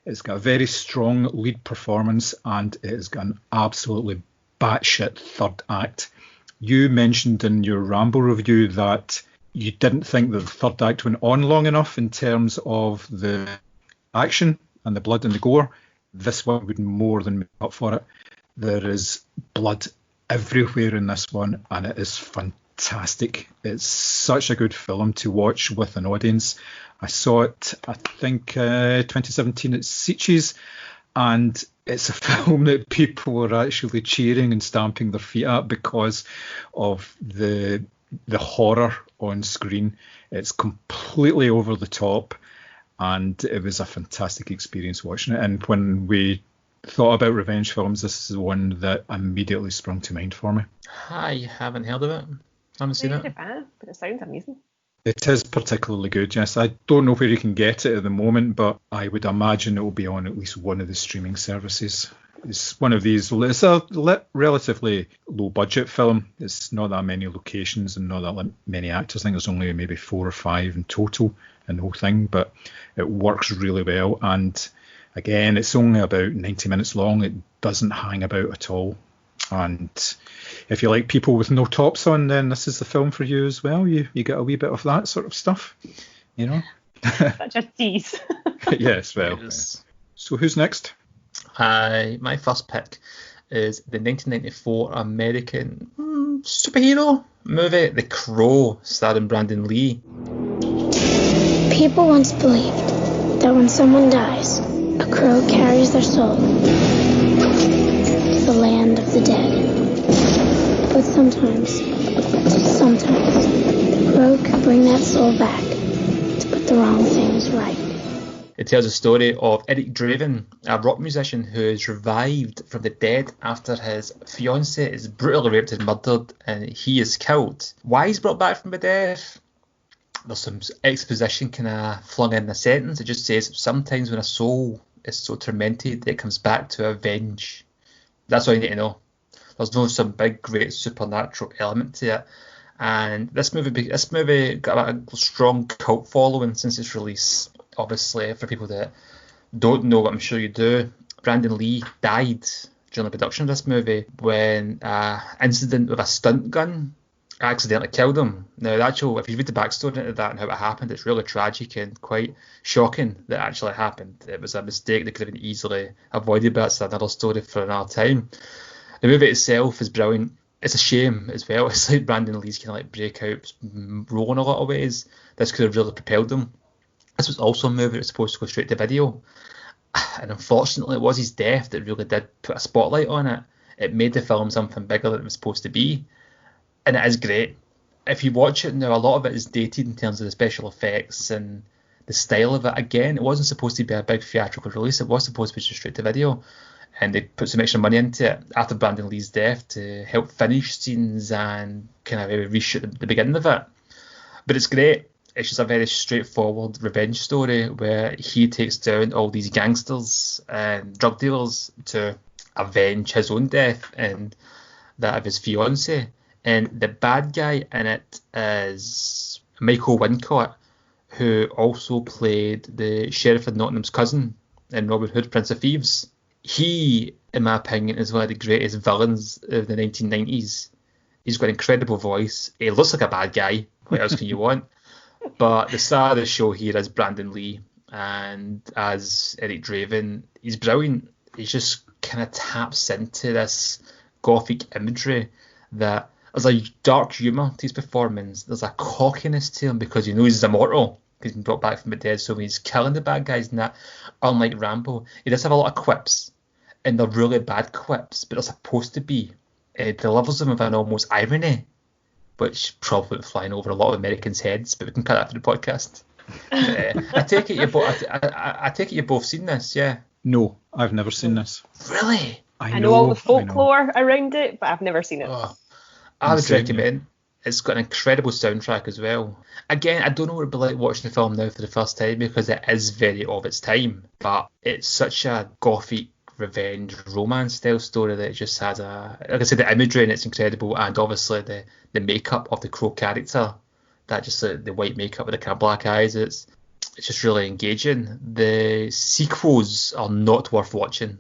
[SPEAKER 2] It's got a very strong lead performance, and it has got an absolutely batshit third act. You mentioned in your Rambo review that you didn't think that the third act went on long enough in terms of the action and the blood and the gore. This one would more than make up for it. There is blood everywhere in this one, and it is fantastic. It's such a good film to watch with an audience. I saw it, I think, 2017 at Sitges, and it's a film that people are actually cheering and stamping their feet at because of the horror on screen. It's completely over the top, and it was a fantastic experience watching it. And when we thought about revenge films, this is the one that immediately sprung to mind for me.
[SPEAKER 1] I haven't heard of it. Haven't seen it.
[SPEAKER 3] But it sounds amazing.
[SPEAKER 2] It is particularly good, yes. I don't know where you can get it at the moment, but I would imagine it will be on at least one of the streaming services. It's one of these, it's a relatively low budget film. It's not that many locations and not that many actors. I think there's only maybe 4 or 5 in total in the whole thing, but it works really well. And again, it's only about 90 minutes long. It doesn't hang about at all. And if you like people with no tops on, then this is the film for you as well. You get a wee bit of that sort of stuff, you know.
[SPEAKER 3] Such a tease.
[SPEAKER 2] Yes, well.
[SPEAKER 1] Yes.
[SPEAKER 2] So who's next?
[SPEAKER 1] My first pick is the 1994 American superhero movie, The Crow, starring Brandon Lee.
[SPEAKER 5] People once believed that when someone dies, a crow carries their soul to the land of the dead. But sometimes, the crow can bring that soul back to put the wrong things right.
[SPEAKER 1] It tells the story of Eric Draven, a rock musician who is revived from the dead after his fiancée is brutally raped and murdered and he is killed. Why he's brought back from the dead? There's some exposition kind of flung in the sentence. It just says sometimes when a soul is so tormented it comes back to avenge. That's all you need to know. There's no some big great supernatural element to it. And this movie got a strong cult following since its release. Obviously, for people that don't know what I'm sure you do, Brandon Lee died during the production of this movie when an incident with a stunt gun accidentally killed him. Now, if you read the backstory into that and how it happened, it's really tragic and quite shocking that it actually happened. It was a mistake that could have been easily avoided, but that's another story for another time. The movie itself is brilliant. It's a shame as well. It's like Brandon Lee's kind of like breakout role in a lot of ways. This could have really propelled him. This was also a movie that was supposed to go straight to video. And unfortunately, it was his death that really did put a spotlight on it. It made the film something bigger than it was supposed to be. And it is great. If you watch it now, a lot of it is dated in terms of the special effects and the style of it. Again, it wasn't supposed to be a big theatrical release. It was supposed to be just straight to video. And they put some extra money into it after Brandon Lee's death to help finish scenes and kind of maybe reshoot the beginning of it. But it's great. It's just a very straightforward revenge story where he takes down all these gangsters and drug dealers to avenge his own death and that of his fiancée. And the bad guy in it is Michael Wincott, who also played the Sheriff of Nottingham's cousin in Robin Hood, Prince of Thieves. He, in my opinion, is one of the greatest villains of the 1990s. He's got an incredible voice. He looks like a bad guy. What else can you want? But the star of the show here is Brandon Lee, and as Eric Draven, he's brilliant. He just kind of taps into this gothic imagery that there's a dark humour to his performance. There's a cockiness to him because he knows he's immortal. He's been brought back from the dead, so when he's killing the bad guys and that, unlike Rambo, he does have a lot of quips, and they're really bad quips, but they're supposed to be. He delivers them with an almost irony, which probably went flying over a lot of Americans' heads, but we can cut that for the podcast. I take it you've both seen this, yeah?
[SPEAKER 2] No, I've never seen this.
[SPEAKER 1] Really?
[SPEAKER 3] I know all the folklore around it, but I've never seen it.
[SPEAKER 1] I would recommend. It's got an incredible soundtrack as well. Again, I don't know what it'd be like watching the film now for the first time because it is very of its time, but it's such a gothic revenge romance style story that it just has like I said, the imagery in it's incredible, and obviously the makeup of the Crow character, that just the white makeup with the kind of black eyes, it's just really engaging. The sequels are not worth watching.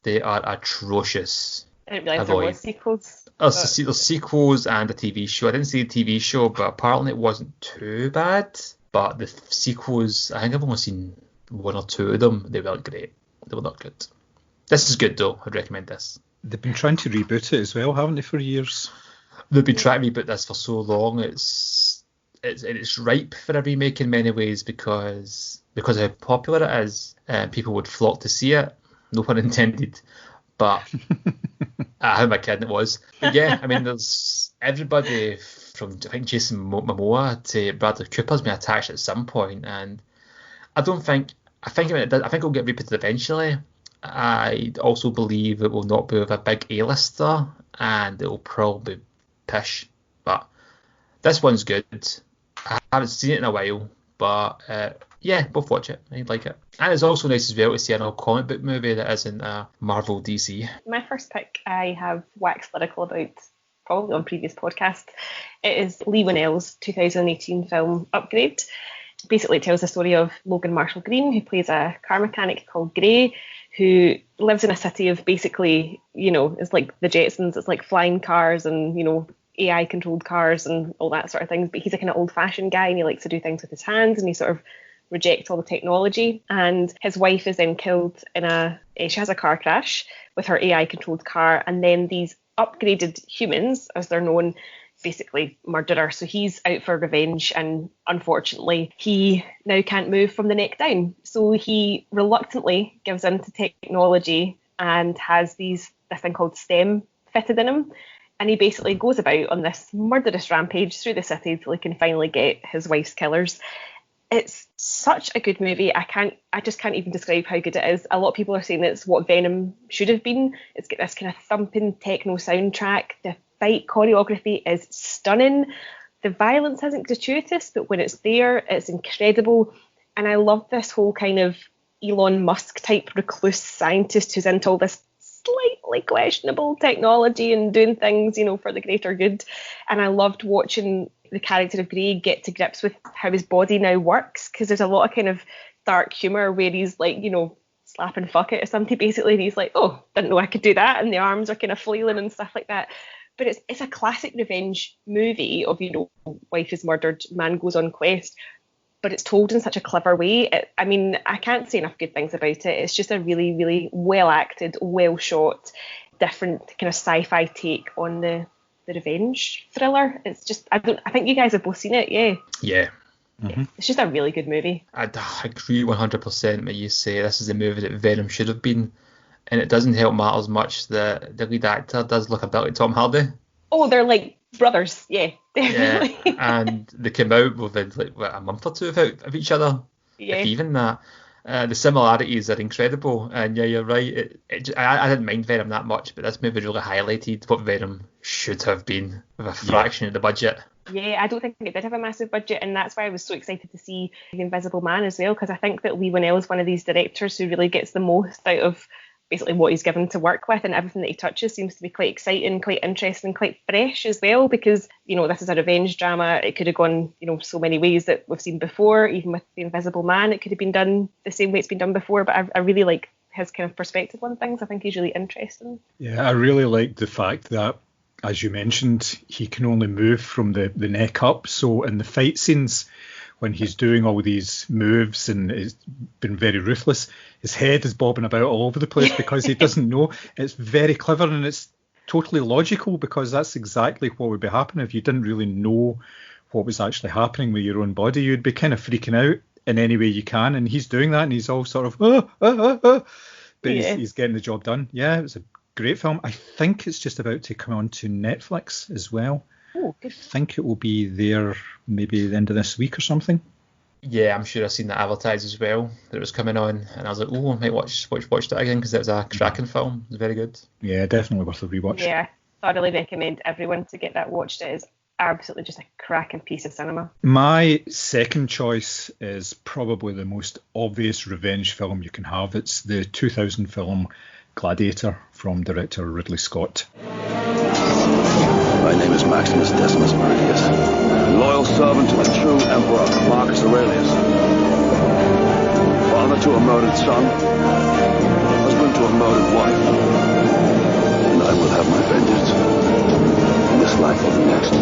[SPEAKER 1] They are atrocious.
[SPEAKER 3] I didn't realise there were sequels.
[SPEAKER 1] There's sequels and a TV show. I didn't see the TV show, but apparently it wasn't too bad. But the sequels, I think I've only seen 1 or 2 of them. They weren't great. They were not good. This is good though. I'd recommend this.
[SPEAKER 2] They've been trying to reboot it as well, haven't they, for years?
[SPEAKER 1] They've been trying to reboot this for so long. It's ripe for a remake in many ways because of how popular it is. People would flock to see it. No pun intended. But how am I kidding? It was. But yeah, I mean, there's everybody from I think Jason Momoa to Bradley Cooper's been attached at some point, and I think it'll get rebooted eventually. I also believe it will not be with a big A-lister, and it will probably be pish. But this one's good. I haven't seen it in a while, but yeah, both watch it. I like it. And it's also nice as well to see an old comic book movie that isn't Marvel DC.
[SPEAKER 3] My first pick I have waxed lyrical about probably on previous podcasts. It is Lee Winnell's 2018 film Upgrade. Basically, it tells the story of Logan Marshall Green, who plays a car mechanic called Gray, who lives in a city of basically, it's like the Jetsons. It's like flying cars and, AI controlled cars and all that sort of things. But he's a kind of old fashioned guy and he likes to do things with his hands and he sort of rejects all the technology. And his wife is then killed she has a car crash with her AI controlled car. And then these upgraded humans, as they're known, basically murder her. So he's out for revenge, and unfortunately he now can't move from the neck down. So he reluctantly gives in to technology and has this thing called STEM fitted in him. And he basically goes about on this murderous rampage through the city till he can finally get his wife's killers. It's such a good movie. I just can't even describe how good it is. A lot of people are saying it's what Venom should have been. It's got this kind of thumping techno soundtrack. The fight choreography is stunning. The violence isn't gratuitous, but when it's there, it's incredible. And I love this whole kind of Elon Musk type recluse scientist who's into all this slightly questionable technology and doing things, for the greater good. And I loved watching the character of Grey get to grips with how his body now works, because there's a lot of kind of dark humour where he's like, slapping fuck it or something basically, and he's like, oh, didn't know I could do that, and the arms are kind of flailing and stuff like that. But it's a classic revenge movie of, wife is murdered, man goes on quest, but it's told in such a clever way. I can't say enough good things about it. It's just a really, really well acted, well shot, different kind of sci-fi take on the revenge thriller. It's just, I think you guys have both seen it, yeah.
[SPEAKER 1] Yeah.
[SPEAKER 2] Mm-hmm.
[SPEAKER 3] It's just a really good movie.
[SPEAKER 1] I agree 100% when you say this is the movie that Venom should have been. And it doesn't help matters much that the lead actor does look a bit like Tom Hardy.
[SPEAKER 3] Oh, they're like brothers, yeah, definitely.
[SPEAKER 1] Yeah, and they came out within a month or two of each other, if even that. The similarities are incredible, and yeah, you're right. I didn't mind Venom that much, but this movie really highlighted what Venom should have been with a fraction of the budget.
[SPEAKER 3] Yeah, I don't think it did have a massive budget, and that's why I was so excited to see The Invisible Man as well, because I think that Lee Winnell is one of these directors who really gets the most out of basically what he's given to work with, and everything that he touches seems to be quite exciting, quite interesting, quite fresh as well, because this is a revenge drama. It could have gone so many ways that we've seen before. Even with The Invisible Man, it could have been done the same way it's been done before, but I really like his kind of perspective on things. I think he's really interesting.
[SPEAKER 2] Yeah, I really like the fact that, as you mentioned, he can only move from the neck up. So in the fight scenes, when he's doing all these moves and is been very ruthless, his head is bobbing about all over the place because he doesn't know. It's very clever, and it's totally logical, because that's exactly what would be happening if you didn't really know what was actually happening with your own body. You'd be kind of freaking out in any way you can, and he's doing that, and he's all sort of but he's getting the job done. Yeah, it was a great film. I think it's just about to come on to Netflix as well.
[SPEAKER 3] Oh, good.
[SPEAKER 2] I think it will be there maybe the end of this week or something.
[SPEAKER 1] Yeah, I'm sure I've seen that advertised as well, that it was coming on, and I was like, oh, I might watch that again, because it was a cracking film. It was very good.
[SPEAKER 2] Yeah, definitely worth a rewatch.
[SPEAKER 3] Yeah, thoroughly recommend everyone to get that watched. It is absolutely just a cracking piece of cinema.
[SPEAKER 2] My second choice is probably the most obvious revenge film you can have. It's the 2000 film Gladiator from director Ridley Scott.
[SPEAKER 4] My name is Maximus Decimus Meridius, loyal servant to the true Emperor Marcus Aurelius, father to a murdered son, husband to a murdered wife, and I will have my vengeance in this life or the next.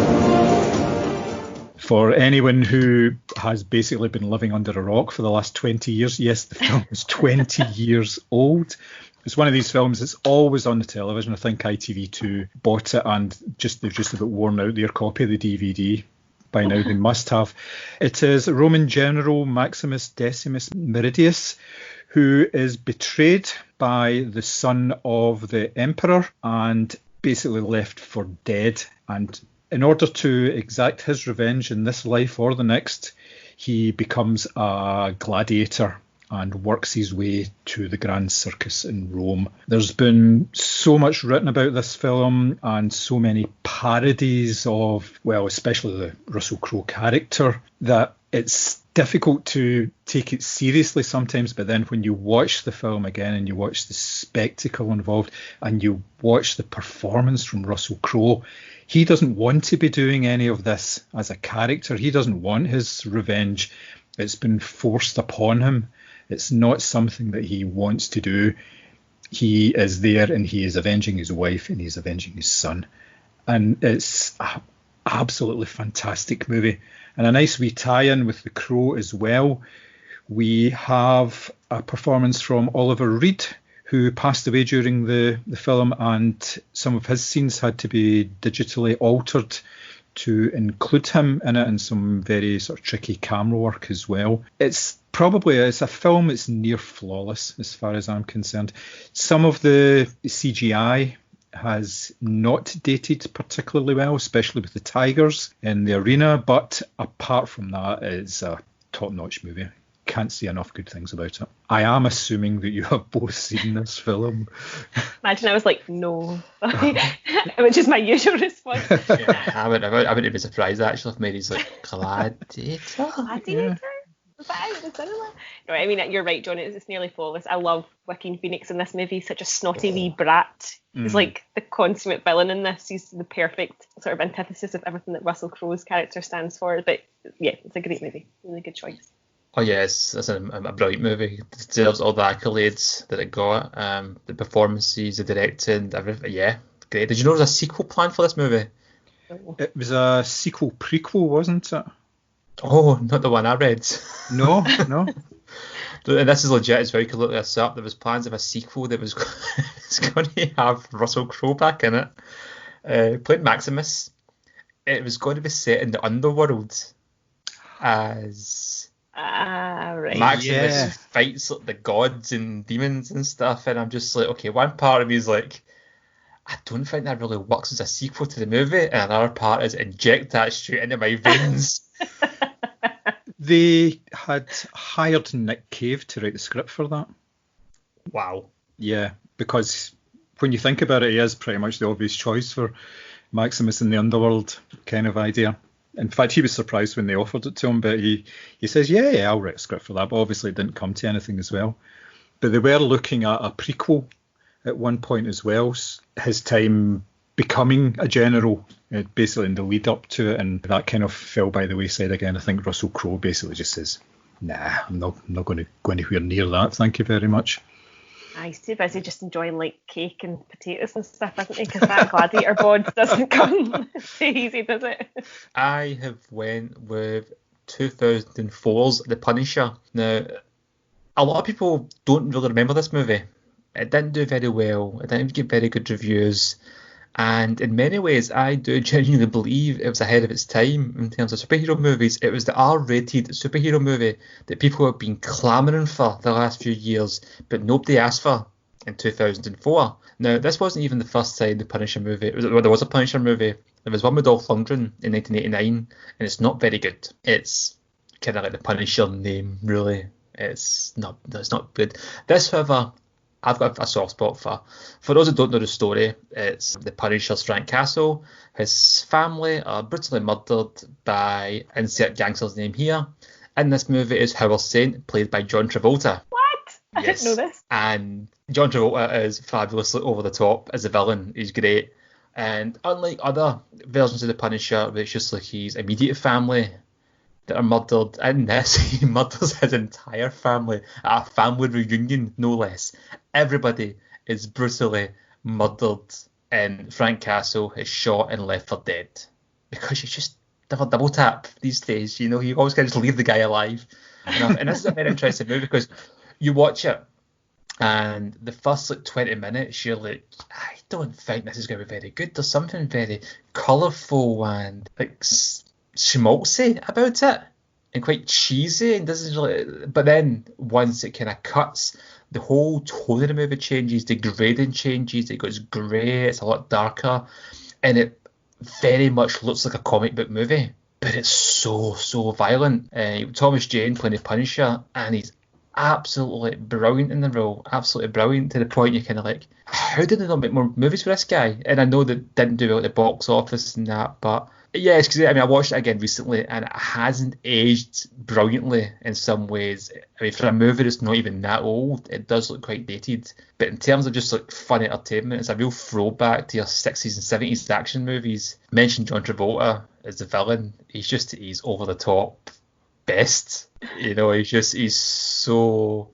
[SPEAKER 2] For anyone who has basically been living under a rock for the last 20 years, yes, the film is 20 years old. It's one of these films that's always on the television. I think ITV2 bought it, and they've just about worn out their copy of the DVD. By now they must have. It is Roman general Maximus Decimus Meridius, who is betrayed by the son of the emperor and basically left for dead. And in order to exact his revenge in this life or the next, he becomes a gladiator. and works his way to the Grand Circus in Rome. There's been so much written about this film and so many parodies of, well, especially the Russell Crowe character, that it's difficult to take it seriously sometimes. But then when you watch the film again and you watch the spectacle involved and you watch the performance from Russell Crowe, he doesn't want to be doing any of this as a character. He doesn't want his revenge. It's been forced upon him. It's not something that he wants to do. He is there and he is avenging his wife and he's avenging his son. And it's an absolutely fantastic movie. And a nice wee tie-in with the Crow as well. We have a performance from Oliver Reed, who passed away during the film, and some of his scenes had to be digitally altered to include him in it, and some very sort of tricky camera work as well. It's a film that's near flawless as far as I'm concerned. Some of the CGI has not dated particularly well, especially with the tigers in the arena, but apart from that, it's a top-notch movie. Can't say enough good things about it. I am assuming that you have both seen this film.
[SPEAKER 3] Imagine I was like, no, which is my usual response.
[SPEAKER 1] Yeah, I wouldn't be surprised actually if Mary's like Gladiator.
[SPEAKER 3] Gladiator? Was that out in the cinema? No, I mean, you're right, John. It's nearly flawless. I love Joaquin Phoenix in this movie. He's such a snotty wee brat. He's like the consummate villain in this. He's the perfect sort of antithesis of everything that Russell Crowe's character stands for. But yeah, it's a great movie. Really good choice.
[SPEAKER 1] Oh yes, it's a brilliant movie. It deserves all the accolades that it got. The performances, the directing, everything. Yeah, great. Did you know there was a sequel planned for this movie?
[SPEAKER 2] It was a sequel prequel, wasn't it?
[SPEAKER 1] Oh, not the one I read.
[SPEAKER 2] No.
[SPEAKER 1] And this is legit as well. You can look this up. There was plans of a sequel that was going to have Russell Crowe back in it, playing Maximus. It was going to be set in the underworld as
[SPEAKER 3] right.
[SPEAKER 1] Maximus fights the gods and demons and stuff. And I'm just like, okay, one part of me is like, I don't think that really works as a sequel to the movie. And another part is inject that straight into my veins.
[SPEAKER 2] They had hired Nick Cave to write the script for that.
[SPEAKER 1] Wow.
[SPEAKER 2] Yeah, because when you think about it, he is pretty much the obvious choice for Maximus in the underworld kind of idea. In fact, he was surprised when they offered it to him, but he says, yeah, I'll write a script for that. But obviously it didn't come to anything as well. But they were looking at a prequel at one point as well, his time becoming a general, basically in the lead up to it, and that kind of fell by the wayside again. I think Russell Crowe basically just says, nah, I'm not going to go anywhere near that, thank you very much.
[SPEAKER 3] He's too busy just enjoying like cake and potatoes and stuff, isn't he? Because that gladiator bod doesn't come too easy, does it?
[SPEAKER 1] I have went with 2004's The Punisher. Now, a lot of people don't really remember this movie. It didn't do very well. It didn't get very good reviews. And in many ways, I do genuinely believe it was ahead of its time in terms of superhero movies. It was the R-rated superhero movie that people have been clamouring for the last few years, but nobody asked for in 2004. Now, this wasn't even the first time the Punisher movie... There was a Punisher movie. There was one with Dolph Lundgren in 1989, and it's not very good. It's kind of like the Punisher name, really. It's not good. This, however... I've got a soft spot for. For those who don't know the story, it's the Punisher's Frank Castle. His family are brutally murdered by insert gangster's name here. In this movie is Howard Saint, played by John Travolta.
[SPEAKER 3] What? I didn't know this.
[SPEAKER 1] And John Travolta is fabulously over the top as a villain. He's great. And unlike other versions of the Punisher, where it's just like his immediate family that are murdered, in this he murders his entire family at a family reunion, no less. Everybody is brutally murdered, and Frank Castle is shot and left for dead because you just never double tap these days. You know, you always can just leave the guy alive. And this is a very interesting movie because you watch it, and the first 20 minutes you're like, I don't think this is going to be very good. There's something very colourful and like schmaltzy about it, and quite cheesy, and doesn't really. But then once it kind of cuts, the whole tone of the movie changes. The grading changes. It goes grey. It's a lot darker, and it very much looks like a comic book movie. But it's so violent. Thomas Jane playing the Punisher, and he's absolutely brilliant in the role. Absolutely brilliant, to the point you're kind of like, how did they not make more movies for this guy? And I know that didn't do well at the box office and that, but yeah, it's because I watched it again recently and it hasn't aged brilliantly in some ways. I mean, for a movie that's not even that old, it does look quite dated. But in terms of just like fun entertainment, it's a real throwback to your 60s and 70s action movies. Mentioned John Travolta as the villain. He's over the top best. He's so.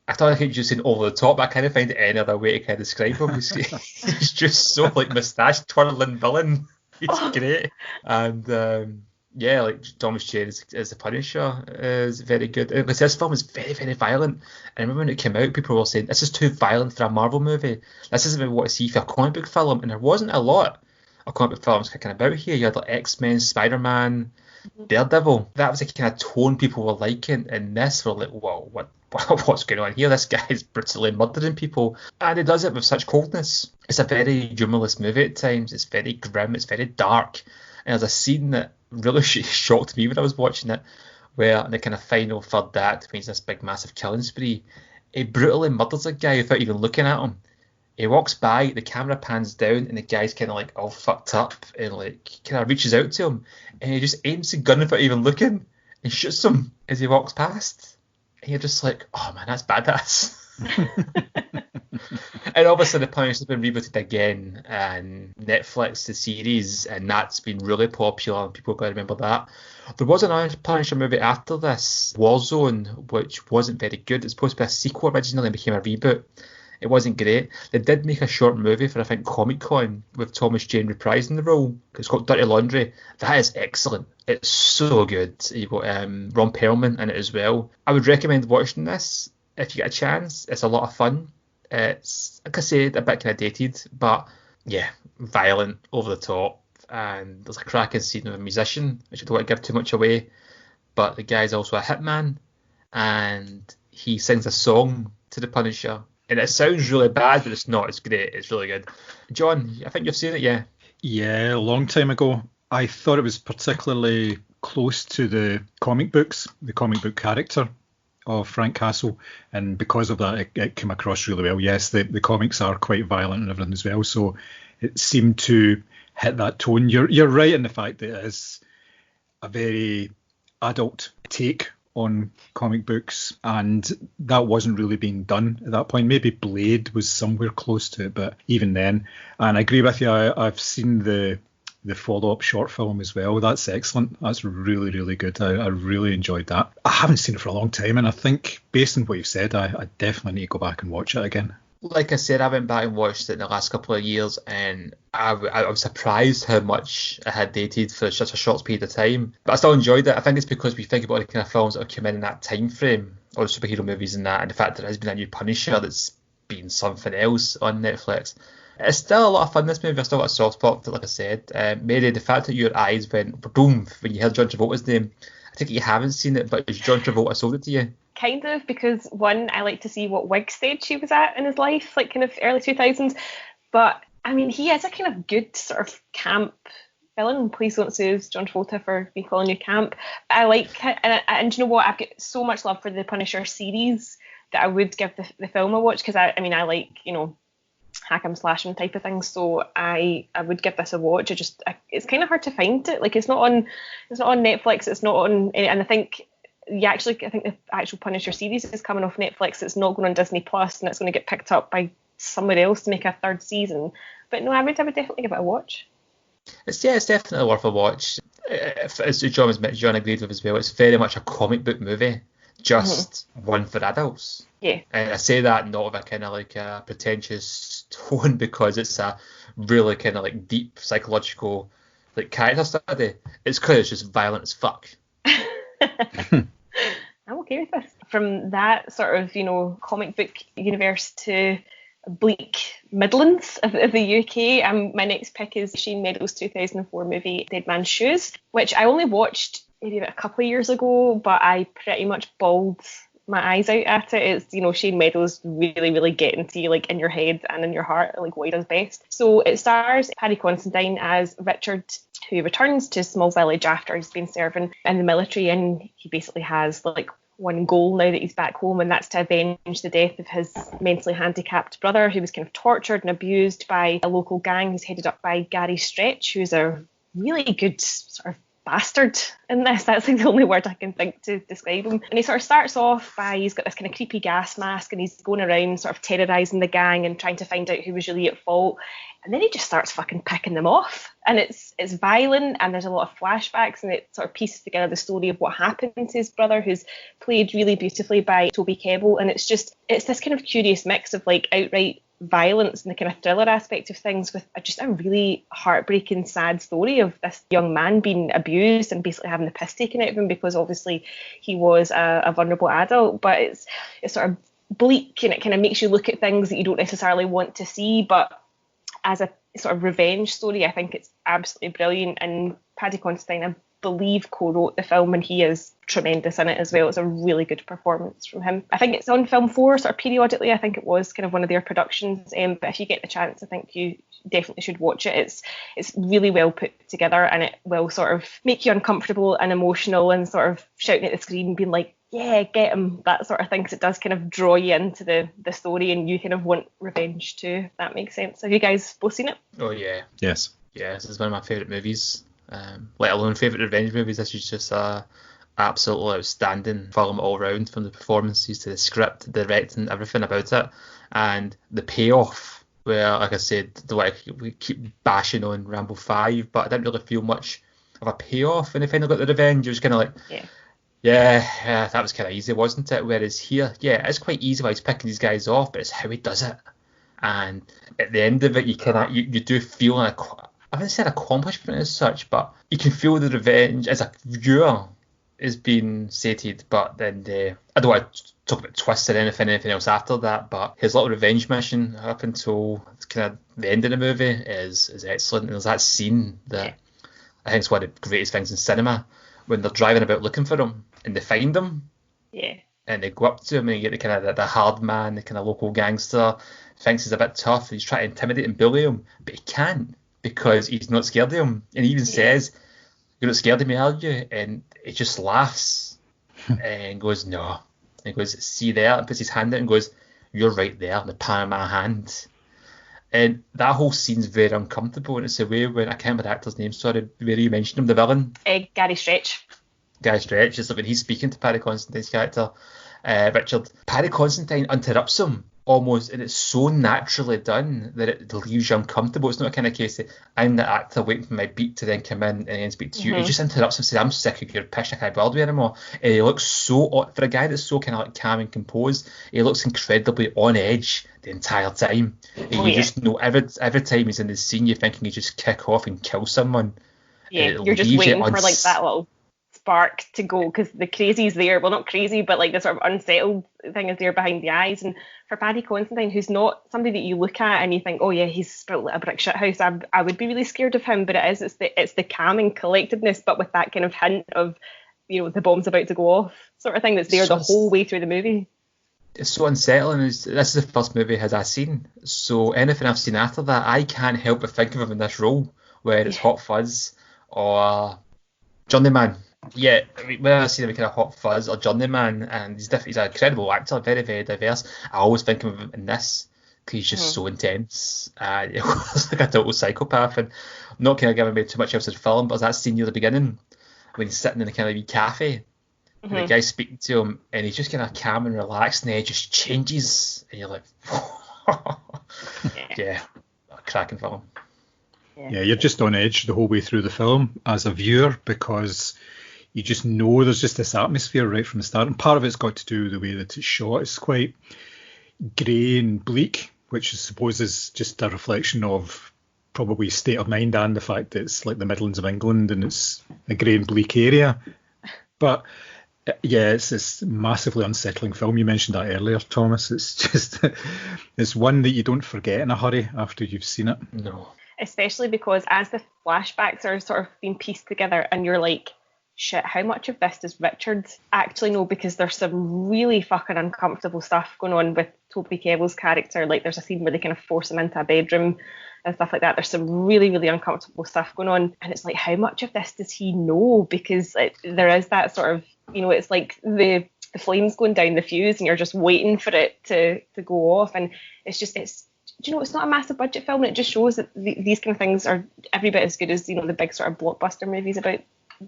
[SPEAKER 1] I thought I could just say over the top, but I kind of find any other way to kind of describe him. He's just so like moustache twirling villain. He's great. And like Thomas Jane as the Punisher is very good. Because this film is very, very violent. And I remember when it came out, people were saying, this is too violent for a Marvel movie. This isn't what we want to see for a comic book film. And there wasn't a lot of comic book films kicking about here. You had like X-Men, Spider-Man, Daredevil. That was the kind of tone people were liking. And this were like, whoa, what's going on here? This guy's brutally murdering people. And he does it with such coldness. It's a very humorless movie at times. It's very grim. It's very dark. And there's a scene that really shocked me when I was watching it, where in the kind of final third act, when he's this big massive killing spree, he brutally murders a guy without even looking at him. He walks by, the camera pans down, and the guy's kind of like all fucked up and like kind of reaches out to him, and he just aims the gun without even looking and shoots him as he walks past. And you're just like, oh man, that's badass. And obviously the Punisher's been rebooted again, and Netflix, the series, and that's been really popular, and people got to remember that. There was another Punisher movie after this, Warzone, which wasn't very good. It was supposed to be a sequel originally and became a reboot. It wasn't great. They did make a short movie for, I think, Comic-Con with Thomas Jane reprising the role. It's called Dirty Laundry. That is excellent. It's so good. You've got Ron Perlman in it as well. I would recommend watching this if you get a chance. It's a lot of fun. It's, like I said, a bit kind of dated, but yeah, violent, over the top. And there's a cracking scene of a musician, which I don't want to give too much away. But the guy's also a hitman, and he sings a song to the Punisher. And it sounds really bad, but it's not. It's great. It's really good. John, I think you've seen it, yeah?
[SPEAKER 2] Yeah, a long time ago. I thought it was particularly close to the comic books, the comic book character of Frank Castle, and because of that, it came across really well. Yes, the comics are quite violent and everything as well, so it seemed to hit that tone. You're right in the fact that it is a very adult take on comic books, and that wasn't really being done at that point. Maybe Blade was somewhere close to it, but even then. And I agree with you, I've seen the follow-up short film as well. That's excellent. That's really, really good. I really enjoyed that. I haven't seen it for a long time, and I think based on what you've said, I definitely need to go back and watch it again.
[SPEAKER 1] Like I said, I went back and watched it in the last couple of years, and I was surprised how much it had dated for such a short period of time. But I still enjoyed it. I think it's because we think about the kind of films that have come in that time frame, or superhero movies and that, and the fact that there has been a new Punisher that's been something else on Netflix. It's still a lot of fun, this movie. I still got a soft spot for it, like I said. Mary, the fact that your eyes went boom when you heard John Travolta's name, I think you haven't seen it, but John Travolta sold it to you.
[SPEAKER 3] Kind of, because one, I like to see what wig stage he was at in his life, like kind of early 2000s. But I mean, he is a kind of good sort of camp villain. Please don't sue John Travolta for me calling you camp. I like it, and you know what? I've got so much love for the Punisher series that I would give the film a watch, because I mean, I like, you know, hack 'em slash 'em type of thing, so I would give this a watch. It's kind of hard to find it. Like, it's not on Netflix. It's not on, and I think the actual Punisher series is coming off Netflix. It's not going on Disney Plus, and it's going to get picked up by somebody else to make a third season. But no, I would definitely give it a watch.
[SPEAKER 1] It's definitely worth a watch. As John agreed with as well, it's very much a comic book movie, just one for adults.
[SPEAKER 3] Yeah.
[SPEAKER 1] And I say that not with a kind of like a pretentious tone, because it's a really kind of like deep psychological like character study. It's because it's just violent as fuck.
[SPEAKER 3] I'm okay with this. From that sort of, you know, comic book universe to bleak Midlands of the UK, my next pick is Shane Meadows' 2004 movie Dead Man's Shoes, which I only watched maybe about a couple of years ago, but I pretty much bawled my eyes out at it. It's, you know, Shane Meadows really, really getting to you, like, in your head and in your heart, like what he does best. So it stars Paddy Considine as Richard, who returns to a small village after he's been serving in the military, and he basically has like one goal now that he's back home, and that's to avenge the death of his mentally handicapped brother, who was kind of tortured and abused by a local gang who's headed up by Gary Stretch, who's a really good sort of bastard in this. That's like the only word I can think to describe him. And he sort of starts off by, he's got this kind of creepy gas mask and he's going around sort of terrorising the gang and trying to find out who was really at fault. And then he just starts fucking picking them off. And it's violent and there's a lot of flashbacks, and it sort of pieces together the story of what happened to his brother, who's played really beautifully by Toby Kebbell. And it's this kind of curious mix of like outright violence and the kind of thriller aspect of things with just a really heartbreaking, sad story of this young man being abused and basically having the piss taken out of him because obviously he was a vulnerable adult. But it's sort of bleak, and it kind of makes you look at things that you don't necessarily want to see. But as a sort of revenge story, I think it's absolutely brilliant. And Paddy Considine, I believe, co-wrote the film, and he is tremendous in it as well. It's a really good performance from him. I think it's on Film 4 sort of periodically. I think it was kind of one of their productions, but if you get the chance, I think you definitely should watch it. It's really well put together, and it will sort of make you uncomfortable and emotional and sort of shouting at the screen, being like, yeah, get him, that sort of thing, 'cause it does kind of draw you into the story and you kind of want revenge too, if that makes sense. Have you guys both seen it?
[SPEAKER 1] Oh, yeah.
[SPEAKER 2] Yes.
[SPEAKER 1] Yeah, this is one of my favourite movies. Let alone favourite revenge movies. This is just a absolutely outstanding film all round, from the performances to the script, the directing, everything about it. And the payoff, where, like I said, we keep bashing on Rambo 5, but I didn't really feel much of a payoff when they finally got the revenge. It was kind of like, yeah, that was kind of easy, wasn't it? Whereas here, yeah, it's quite easy while he's picking these guys off, but it's how he does it. And at the end of it, you do feel like, I wouldn't say an accomplishment as such, but you can feel the revenge as a viewer is being sated. But then I don't want to talk about twists or anything else after that, but his little revenge mission up until kind of the end of the movie is excellent. And there's that scene that I think is one of the greatest things in cinema, when they're driving about looking for him and they find him.
[SPEAKER 3] Yeah.
[SPEAKER 1] And they go up to him and you get the kind of the hard man, the kind of local gangster, thinks he's a bit tough, and he's trying to intimidate and bully him, but he can't because he's not scared of him. And he even says, "You're not scared of me, are you?" And he just laughs and goes, "No." And he goes, "See there," and puts his hand out and goes, "You're right there," in the palm of my hand. And that whole scene's very uncomfortable, and it's a way when, I can't remember the actor's name, sorry, where you mentioned him, the villain.
[SPEAKER 3] Gary Stretch.
[SPEAKER 1] Gary Stretch, is like when he's speaking to Paddy Considine's character, Richard, Paddy Considine interrupts him almost, and it's so naturally done that it leaves you uncomfortable. It's not a kind of case that I'm the actor waiting for my beat to then come in and then speak to you. He just interrupts him and says, "I'm sick of your pish, I can't bother with you anymore." And he looks so, for a guy that's so kind of like calm and composed, he looks incredibly on edge the entire time. And you just know every time he's in the scene, you're thinking he just kick off and kill someone.
[SPEAKER 3] Yeah, you're just waiting for like that little spark to go, because the crazy's there. Well, not crazy, but like the sort of unsettled thing is there behind the eyes. And for Paddy Considine, who's not somebody that you look at and you think, oh yeah, he's built like a brick shit house, I would be really scared of him. But it's the calming collectedness, but with that kind of hint of, the bomb's about to go off sort of thing that's there the whole way through the movie.
[SPEAKER 1] It's so unsettling. This is the first movie I've seen, so anything I've seen after that, I can't help but think of him in this role, whether it's Hot Fuzz or Journeyman. Yeah, when I see him kind of Hot Fuzz or Journeyman, and he's an incredible actor, very, very diverse, I always think of him in this, because he's just so intense. He looks like a total psychopath, and I'm not kind of giving away too much else of the film, but there's that scene near the beginning when he's sitting in a kind of wee cafe, and the guy's speaking to him, and he's just kind of calm and relaxed, and he just changes, and you're like, yeah, a cracking film.
[SPEAKER 2] Yeah, you're just on edge the whole way through the film as a viewer, because you just know there's just this atmosphere right from the start. And part of it's got to do with the way that it's shot. It's quite grey and bleak, which I suppose is just a reflection of probably state of mind and the fact that it's like the Midlands of England and it's a grey and bleak area. But yeah, it's this massively unsettling film. You mentioned that earlier, Thomas. It's just, it's one that you don't forget in a hurry after you've seen it.
[SPEAKER 1] No.
[SPEAKER 3] Especially because as the flashbacks are sort of being pieced together and you're like, shit, how much of this does Richard actually know? Because there's some really fucking uncomfortable stuff going on with Toby Kebbell's character. Like there's a scene where they kind of force him into a bedroom and stuff like that. There's some really, really uncomfortable stuff going on. And it's like, how much of this does he know? Because there is that sort of, it's like the the flames going down the fuse, and you're just waiting for it to go off. And it's it's not a massive budget film, and it just shows that these kind of things are every bit as good as, the big sort of blockbuster movies about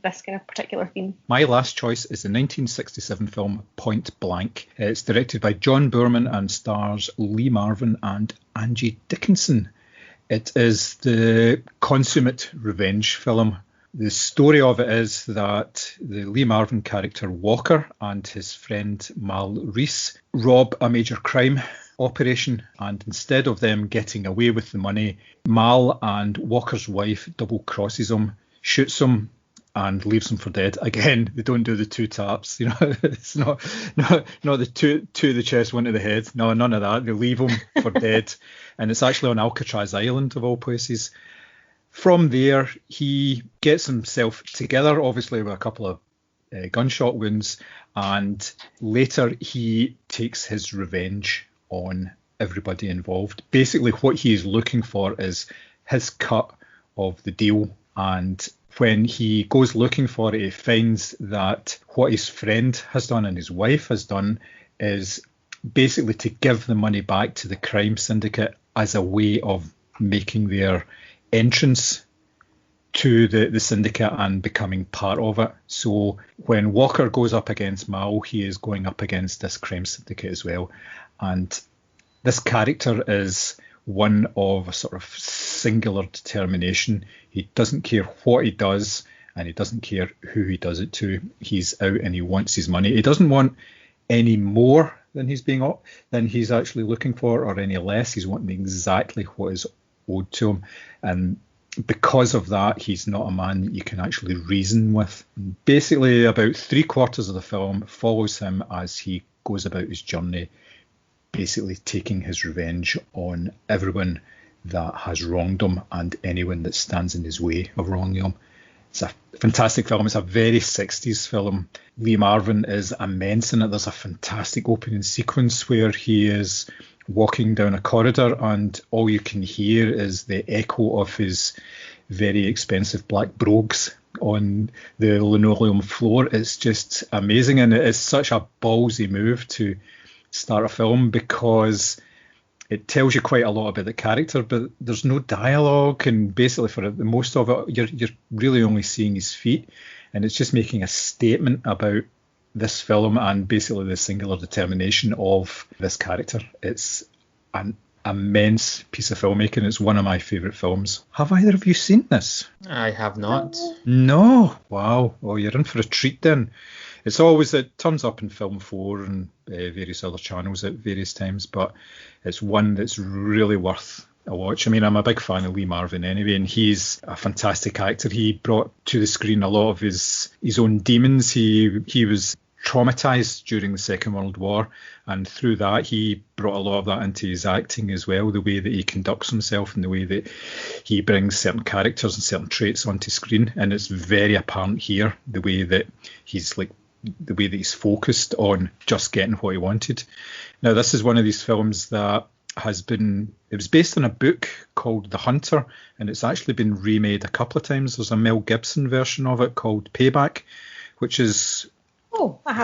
[SPEAKER 3] this kind of particular theme.
[SPEAKER 2] My last choice is the 1967 film Point Blank. It's directed by John Boorman and stars Lee Marvin and Angie Dickinson. It is the consummate revenge film. The story of it is that the Lee Marvin character Walker and his friend Mal Reese rob a major crime operation, and instead of them getting away with the money, Mal and Walker's wife double crosses him, shoots him, and leaves him for dead. Again, they don't do the two taps, it's not the two to the chest, one to the head. No, none of that. They leave him for dead, and it's actually on Alcatraz Island of all places. From there, he gets himself together, obviously with a couple of gunshot wounds, and later he takes his revenge on everybody involved. Basically, what he is looking for is his cut of the deal, and when he goes looking for it, he finds that what his friend has done and his wife has done is basically to give the money back to the crime syndicate as a way of making their entrance to the syndicate and becoming part of it. So when Walker goes up against Mao, he is going up against this crime syndicate as well. And this character is one of a sort of singular determination. He doesn't care what he does, and he doesn't care who he does it to. He's out and he wants his money. He doesn't want any more than he's actually looking for, or any less. He's wanting exactly what is owed to him, and because of that, he's not a man that you can actually reason with. Basically, about 3/4 of the film follows him as he goes about his journey, basically taking his revenge on everyone that has wronged him and anyone that stands in his way of wronging him. It's a fantastic film. It's a very 60s film. Lee Marvin is immense in it. There's a fantastic opening sequence where he is walking down a corridor and all you can hear is the echo of his very expensive black brogues on the linoleum floor. It's just amazing, and it is such a ballsy move to start a film because it tells you quite a lot about the character, but there's no dialogue, and basically for the most of it you're really only seeing his feet, and it's just making a statement about this film and basically the singular determination of this character. It's an immense piece of filmmaking. It's one of my favourite films. Have either of you seen this?
[SPEAKER 1] I have not.
[SPEAKER 2] No? Wow. Well, you're in for a treat then. It turns up in Film 4 and various other channels at various times, but it's one that's really worth a watch. I mean, I'm a big fan of Lee Marvin anyway, and he's a fantastic actor. He brought to the screen a lot of his own demons. He was traumatized during the Second World War, and through that he brought a lot of that into his acting as well, the way that he conducts himself and the way that he brings certain characters and certain traits onto screen. And it's very apparent here the way that he's focused on just getting what he wanted. Now, this is one of these films that it was based on a book called The Hunter, and it's actually been remade a couple of times. There's a Mel Gibson version of it called Payback, which is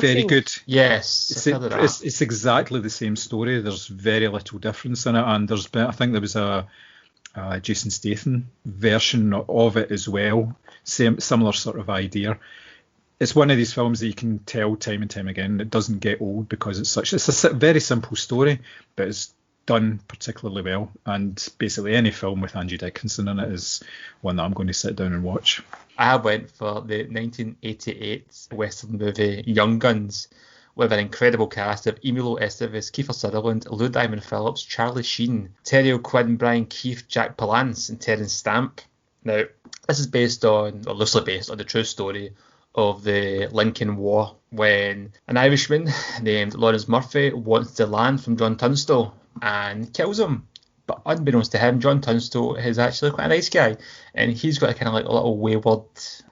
[SPEAKER 2] very good.
[SPEAKER 1] Yes,
[SPEAKER 2] it's exactly the same story. There's very little difference in it, and I think there was a Jason Statham version of it as well. Similar sort of idea. It's one of these films that you can tell time and time again it doesn't get old because it's a very simple story, but it's done particularly well. And basically any film with Angie Dickinson in it is one that I'm going to sit down and watch.
[SPEAKER 1] I went for the 1988 Western movie Young Guns, with an incredible cast of Emilio Estevez, Kiefer Sutherland, Lou Diamond Phillips, Charlie Sheen, Terry O'Quinn, Brian Keefe, Jack Palance, and Terence Stamp. Now, this is loosely based on the true story of the Lincoln War, when an Irishman named Lawrence Murphy wants the land from John Tunstall and kills him. But unbeknownst to him, John Tunstall is actually quite a nice guy, and he's got a kind of like a little wayward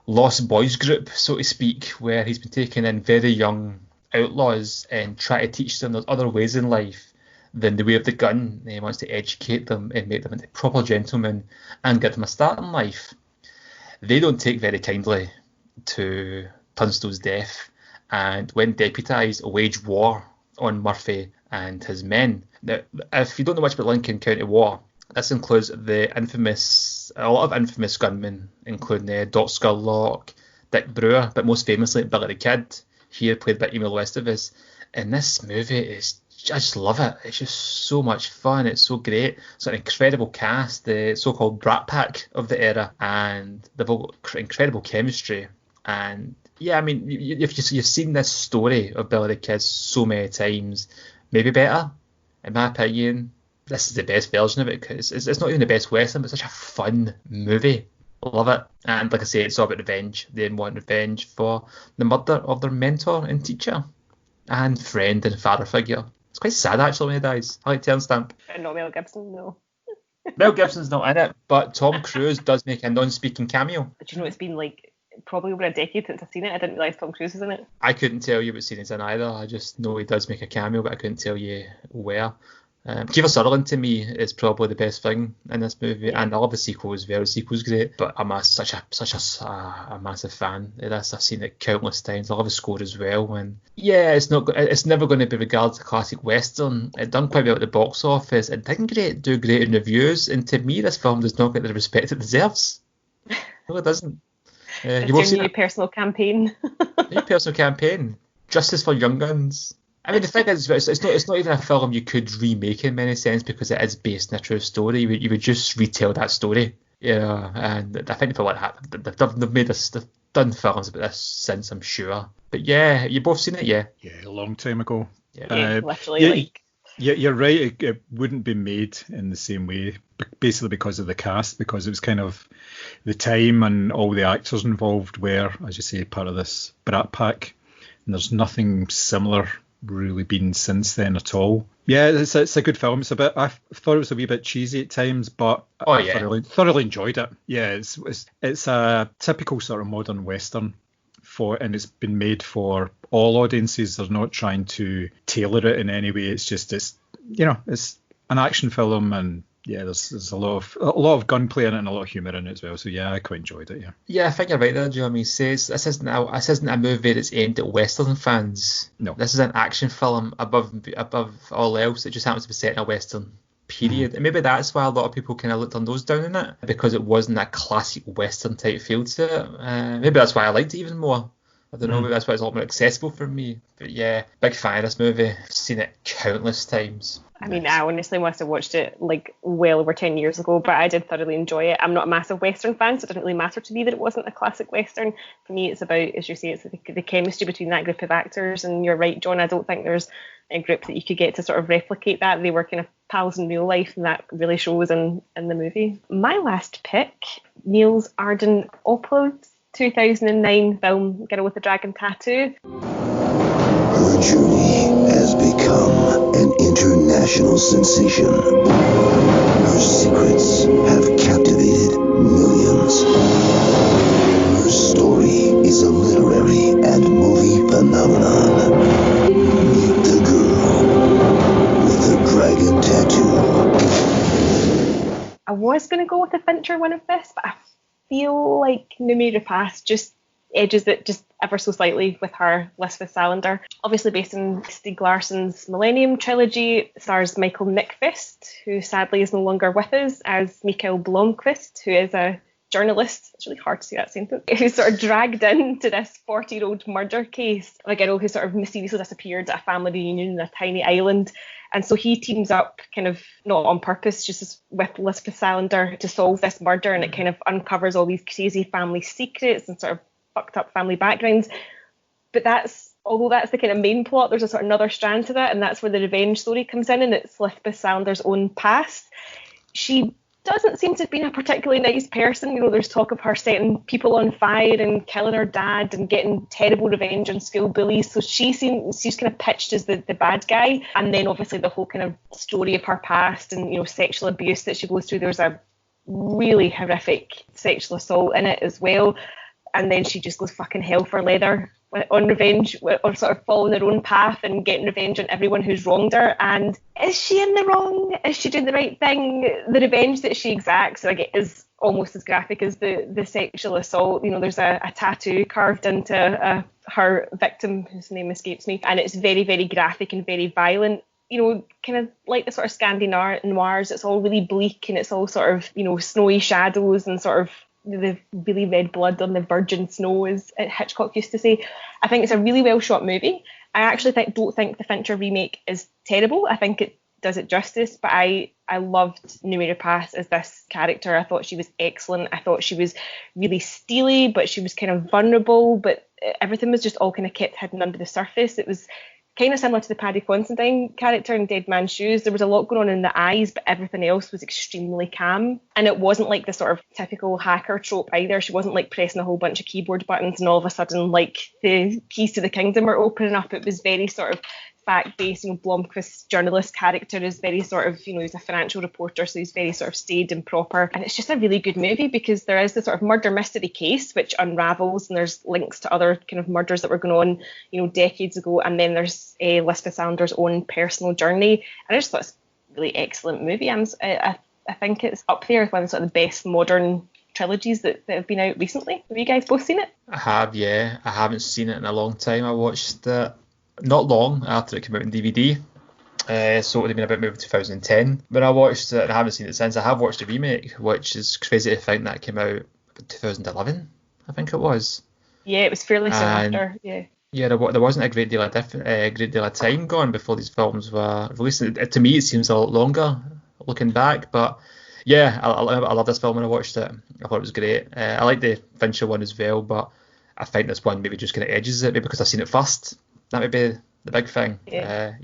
[SPEAKER 1] lost boys group, so to speak, where he's been taking in very young outlaws and try to teach them there's other ways in life than the way of the gun. He wants to educate them and make them into proper gentlemen and give them a start in life. They don't take very kindly to Tunstall's death, and when deputised, waged war on Murphy and his men. Now, if you don't know much about Lincoln County War, this includes a lot of infamous gunmen, including Doc Scullock, Dick Brewer, but most famously Billy the Kid, here played by Emil Estevez. And this movie I just love it. It's just so much fun. It's so great. It's an incredible cast, the so-called Brat Pack of the era, and they've all got incredible chemistry. And yeah, I mean, you've seen this story of Billy the Kid so many times, maybe better, in my opinion. This is the best version of it because it's not even the best Western, but it's such a fun movie. Love it. And like I say, it's all about revenge. They want revenge for the murder of their mentor and teacher and friend and father figure. It's quite sad actually when he dies. I like Terence Stamp.
[SPEAKER 3] And not Mel Gibson, no.
[SPEAKER 1] Mel Gibson's not in it, but Tom Cruise does make a non-speaking cameo.
[SPEAKER 3] But you know, it's been like probably over a decade since I've seen it. I didn't realise Tom Cruise was in it.
[SPEAKER 1] I couldn't tell you what scene he's in either. I just know he does make a cameo, but I couldn't tell you where. Kiefer Sutherland to me is probably the best thing in this movie, and I love the sequel as well. The sequel's great, but I'm such a massive fan of this. I've seen it countless times. I love the score as well, and yeah, it's never going to be regarded as a classic Western. It done quite well at the box office. It didn't do great in reviews, and to me, this film does not get the respect it deserves. No, it doesn't.
[SPEAKER 3] It's your new personal campaign.
[SPEAKER 1] New personal campaign. Justice for Young Guns. I mean, the thing is, it's not even a film you could remake in many sense because it is based in a true story. You would just retell that story, and I think they've done films about this since, I'm sure. But yeah, you both seen it, yeah?
[SPEAKER 2] Yeah, a long time ago.
[SPEAKER 3] Yeah, literally.
[SPEAKER 2] Yeah, you're right. It wouldn't be made in the same way, basically because of the cast, because it was kind of the time and all the actors involved were, as you say, part of this Brat Pack, and there's nothing similar really been since then at all. Yeah, it's a good film. I thought it was a wee bit cheesy at times, but I thoroughly enjoyed it. Yeah, it's a typical sort of modern Western and it's been made for all audiences. They're not trying to tailor it in any way. It's an action film, and yeah, there's a lot of gunplay in it and a lot of humour in it as well. So yeah, I quite enjoyed it.
[SPEAKER 1] Yeah, I think you're right there, Joe. I mean, this isn't a movie that's aimed at Western fans.
[SPEAKER 2] No,
[SPEAKER 1] this is an action film above all else. It just happens to be set in a Western period, and maybe that's why a lot of people kind of looked their nose down on it, because it wasn't that classic Western type feel to it. Maybe that's why I liked it even more. I don't know, maybe that's why it's a lot more accessible for me. But yeah, big fan of this movie. I've seen it countless times.
[SPEAKER 3] I mean, I honestly must have watched it like well over 10 years ago, but I did thoroughly enjoy it. I'm not a massive Western fan, so it didn't really matter to me that it wasn't a classic Western. For me, it's about, as you say, it's the chemistry between that group of actors. And you're right, John, I don't think there's a group that you could get to sort of replicate that. They were kind of pals in real life, and that really shows in the movie. My last pick, Niels Arden Oplo's 2009 film Girl with the Dragon Tattoo.
[SPEAKER 4] Her journey has become an international sensation. Her secrets have captivated millions. Her story is a literary and movie phenomenon. Meet the girl with the dragon tattoo.
[SPEAKER 3] I was going to go with the Fincher one of this, but I feel like Noomi Rapace just edges it just ever so slightly with her Lisbeth Salander. Obviously based on Stieg Larsson's Millennium trilogy, stars Michael Nyqvist, who sadly is no longer with us, as Mikael Blomkvist, who is a journalist, it's really hard to say that sentence, who's sort of dragged into this 40-year-old murder case of a girl who sort of mysteriously disappeared at a family reunion in a tiny island. And so he teams up, kind of not on purpose, just with Lisbeth Salander to solve this murder, and it kind of uncovers all these crazy family secrets and sort of fucked up family backgrounds. But although that's the kind of main plot, there's a sort of another strand to that, and that's where the revenge story comes in, and it's Lisbeth Salander's own past. She doesn't seem to have been a particularly nice person. You know, there's talk of her setting people on fire and killing her dad and getting terrible revenge on school bullies. So she's kind of pitched as the bad guy. And then obviously the whole kind of story of her past and, you know, sexual abuse that she goes through. There's a really horrific sexual assault in it as well. And then she just goes fucking hell for leather on revenge, or sort of following her own path and getting revenge on everyone who's wronged her. And is she in the wrong? Is she doing the right thing? The revenge that she exacts, like, is almost as graphic as the sexual assault. You know, there's a tattoo carved into her victim, whose name escapes me, and it's very, very graphic and very violent. You know, kind of like the sort of Scandinavian noirs. It's all really bleak and it's all sort of, you know, snowy shadows and sort of the really red blood on the virgin snow, as Hitchcock used to say. I think it's a really well shot movie. I actually don't think the Fincher remake is terrible. I think it does it justice, but I loved Noomi Rapace as this character. I thought she was excellent. I thought she was really steely, but she was kind of vulnerable, but everything was just all kind of kept hidden under the surface. It was kind of similar to the Paddy Considine character in Dead Man's Shoes. There was a lot going on in the eyes, but everything else was extremely calm. And it wasn't like the sort of typical hacker trope either. She wasn't like pressing a whole bunch of keyboard buttons and all of a sudden like the keys to the kingdom are opening up. It was very sort of fact-based. You know, Blomkvist's journalist character is very sort of, you know, he's a financial reporter, so he's very sort of staid and proper. And it's just a really good movie because there is the sort of murder mystery case which unravels, and there's links to other kind of murders that were going on, you know, decades ago. And then there's Lisbeth Salander's own personal journey. And I just thought it's a really excellent movie. I think it's up there with one of the sort of the best modern trilogies that have been out recently. Have you guys both seen it?
[SPEAKER 1] I have, yeah. I haven't seen it in a long time. I watched it not long after it came out on DVD. So it would have been about maybe 2010 when I watched it, and I haven't seen it since. I have watched the remake, which is crazy to think that came out in 2011, I think it was.
[SPEAKER 3] Yeah, it was fairly soon after, yeah.
[SPEAKER 1] Yeah, there wasn't a great deal of time gone before these films were released. To me, it seems a lot longer looking back, but yeah, I love this film when I watched it. I thought it was great. I like the Fincher one as well, but I think this one maybe just kind of edges it, maybe because I've seen it first. That would be the big thing. Yeah,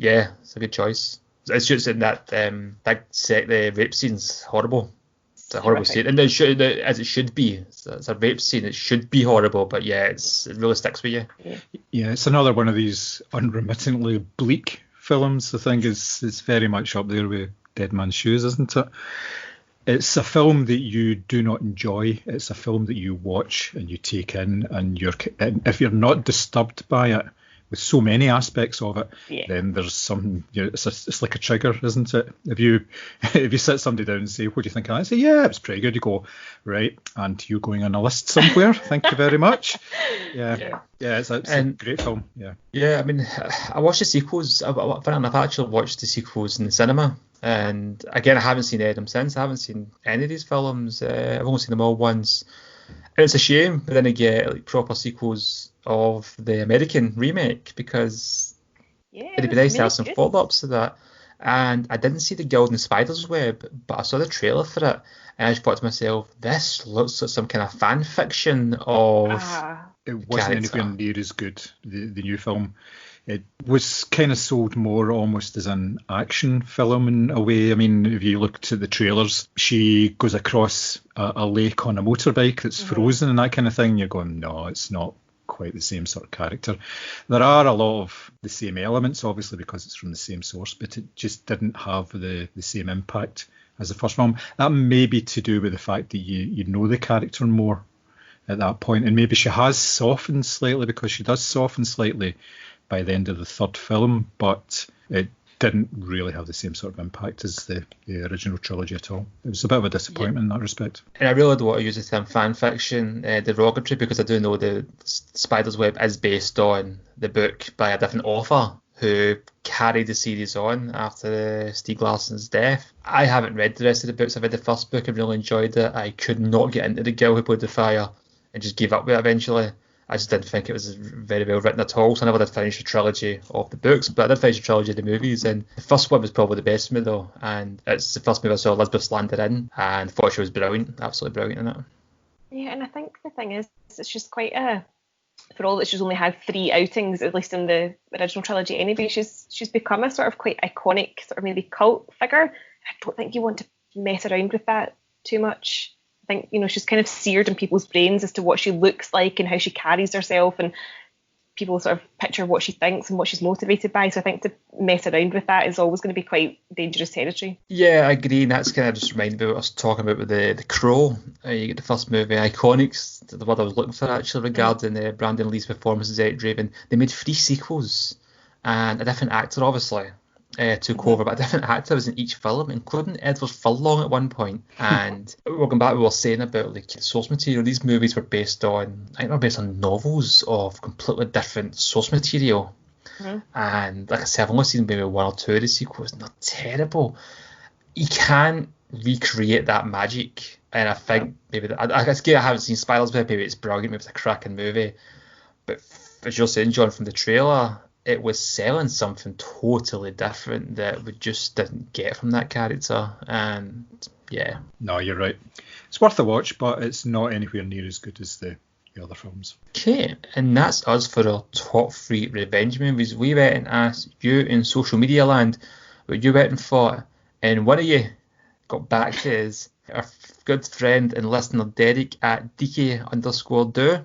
[SPEAKER 1] it's a good choice. It's just in that the rape scene's horrible. It's a horrible scene, and as it should be. It's a rape scene. It should be horrible, but yeah, it really sticks with you.
[SPEAKER 2] Yeah, it's another one of these unremittingly bleak films. I think it's very much up there with Dead Man's Shoes, isn't it? It's a film that you do not enjoy. It's a film that you watch and you take in, and if you're not disturbed by it, with so many aspects of it, then there's something. You know, it's like a trigger, isn't it? If you sit somebody down and say, "What do you think?" I say, "Yeah, it's pretty good." You go, "Right," and you're going on a list somewhere. Thank you very much. Yeah, it's a great film. Yeah.
[SPEAKER 1] I mean, I watched the sequels. I've actually watched the sequels in the cinema. And again, I haven't seen any of them since. I haven't seen any of these films. I've only seen them all once. And it's a shame, but then again, like proper sequels of the American remake, because it'd be nice to have some follow-ups to that. And I didn't see the Golden Spider's Web, but I saw the trailer for it, and I just thought to myself, this looks like some kind of fan fiction of.
[SPEAKER 2] It wasn't anywhere near as good. The new film. It was kind of sold more almost as an action film in a way. I mean, if you looked at the trailers, she goes across a lake on a motorbike that's frozen and that kind of thing. You're going, no, it's not quite the same sort of character. There are a lot of the same elements, obviously, because it's from the same source, but it just didn't have the same impact as the first film. That may be to do with the fact that you know the character more at that point, and maybe she has softened slightly, because she does soften slightly by the end of the third film, but it didn't really have the same sort of impact as the original trilogy at all. It was a bit of a disappointment in that respect.
[SPEAKER 1] And I really don't want to use the term fan fiction derogatory, because I do know the Spider's Web is based on the book by a different author who carried the series on after Stieg Larsson's death. I haven't read the rest of the books. I've read the first book and really enjoyed it. I could not get into the girl who played the fire and just gave up with it eventually. I just didn't think it was very well written at all, so I never did finish the trilogy of the books, but I did finish the trilogy of the movies, and the first one was probably the best for me though, and it's the first movie I saw Lisbeth Salander in, and thought she was brilliant, absolutely brilliant in it.
[SPEAKER 3] Yeah, and I think the thing is, it's just quite for all that she's only had 3 outings, at least in the original trilogy anyway, she's become a sort of quite iconic, sort of maybe cult figure. I don't think you want to mess around with that too much. I think, you know, she's kind of seared in people's brains as to what she looks like and how she carries herself, and people sort of picture what she thinks and what she's motivated by. So I think to mess around with that is always going to be quite dangerous territory.
[SPEAKER 1] Yeah, I agree. And that's kind of just reminded me of what I was talking about with the Crow. You get the first movie, Iconics, the word I was looking for actually, regarding Brandon Lee's performance as Eric Draven. They made 3 sequels, and a different actor, obviously. took over, but a different actor was in each film, including Edward Furlong at one point. And we're going back to what we were saying about like the source material. These movies were based on, I think they're based on novels of completely different source material. And like I said, I've only seen maybe one or two of the sequels, and they're terrible. You can't recreate that magic. And I think maybe I haven't seen Spirals, but maybe it's brilliant, maybe it's a cracking movie. But as you're saying, John, from the trailer, it was selling something totally different that we just didn't get from that character. And yeah.
[SPEAKER 2] No, you're right. It's worth a watch, but it's not anywhere near as good as the other films.
[SPEAKER 1] Okay, and that's us for our top 3 revenge movies. We went and asked you in social media land what you went and thought, and one of you got back to us. Our good friend and listener Derek at DK_do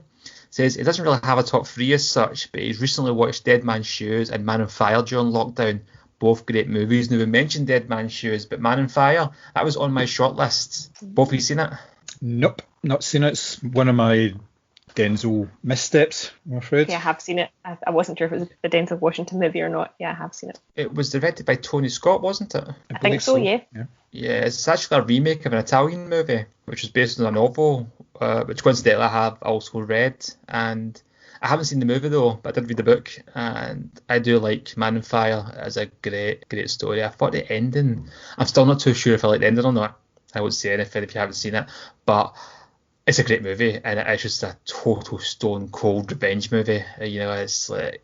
[SPEAKER 1] says he doesn't really have a top 3 as such, but he's recently watched Dead Man's Shoes and Man on Fire during lockdown. Both great movies. Now, we mentioned Dead Man's Shoes, but Man on Fire, that was on my shortlist. Both of you seen it?
[SPEAKER 2] Nope, not seen it. It's one of my Denzel missteps, I'm afraid.
[SPEAKER 3] Yeah, I have seen it. I wasn't sure if it was the Denzel Washington movie or not. Yeah, I have seen it.
[SPEAKER 1] It was directed by Tony Scott, wasn't it?
[SPEAKER 3] I think so, yeah.
[SPEAKER 1] Yeah, it's actually a remake of an Italian movie, which was based on a novel, which coincidentally I have also read. And I haven't seen the movie though, but I did read the book, and I do like Man on Fire as a great story. I thought the ending, I'm still not too sure if I like the ending or not. I won't say anything if you haven't seen it, but it's a great movie, and it's just a total stone cold revenge movie. You know, it's like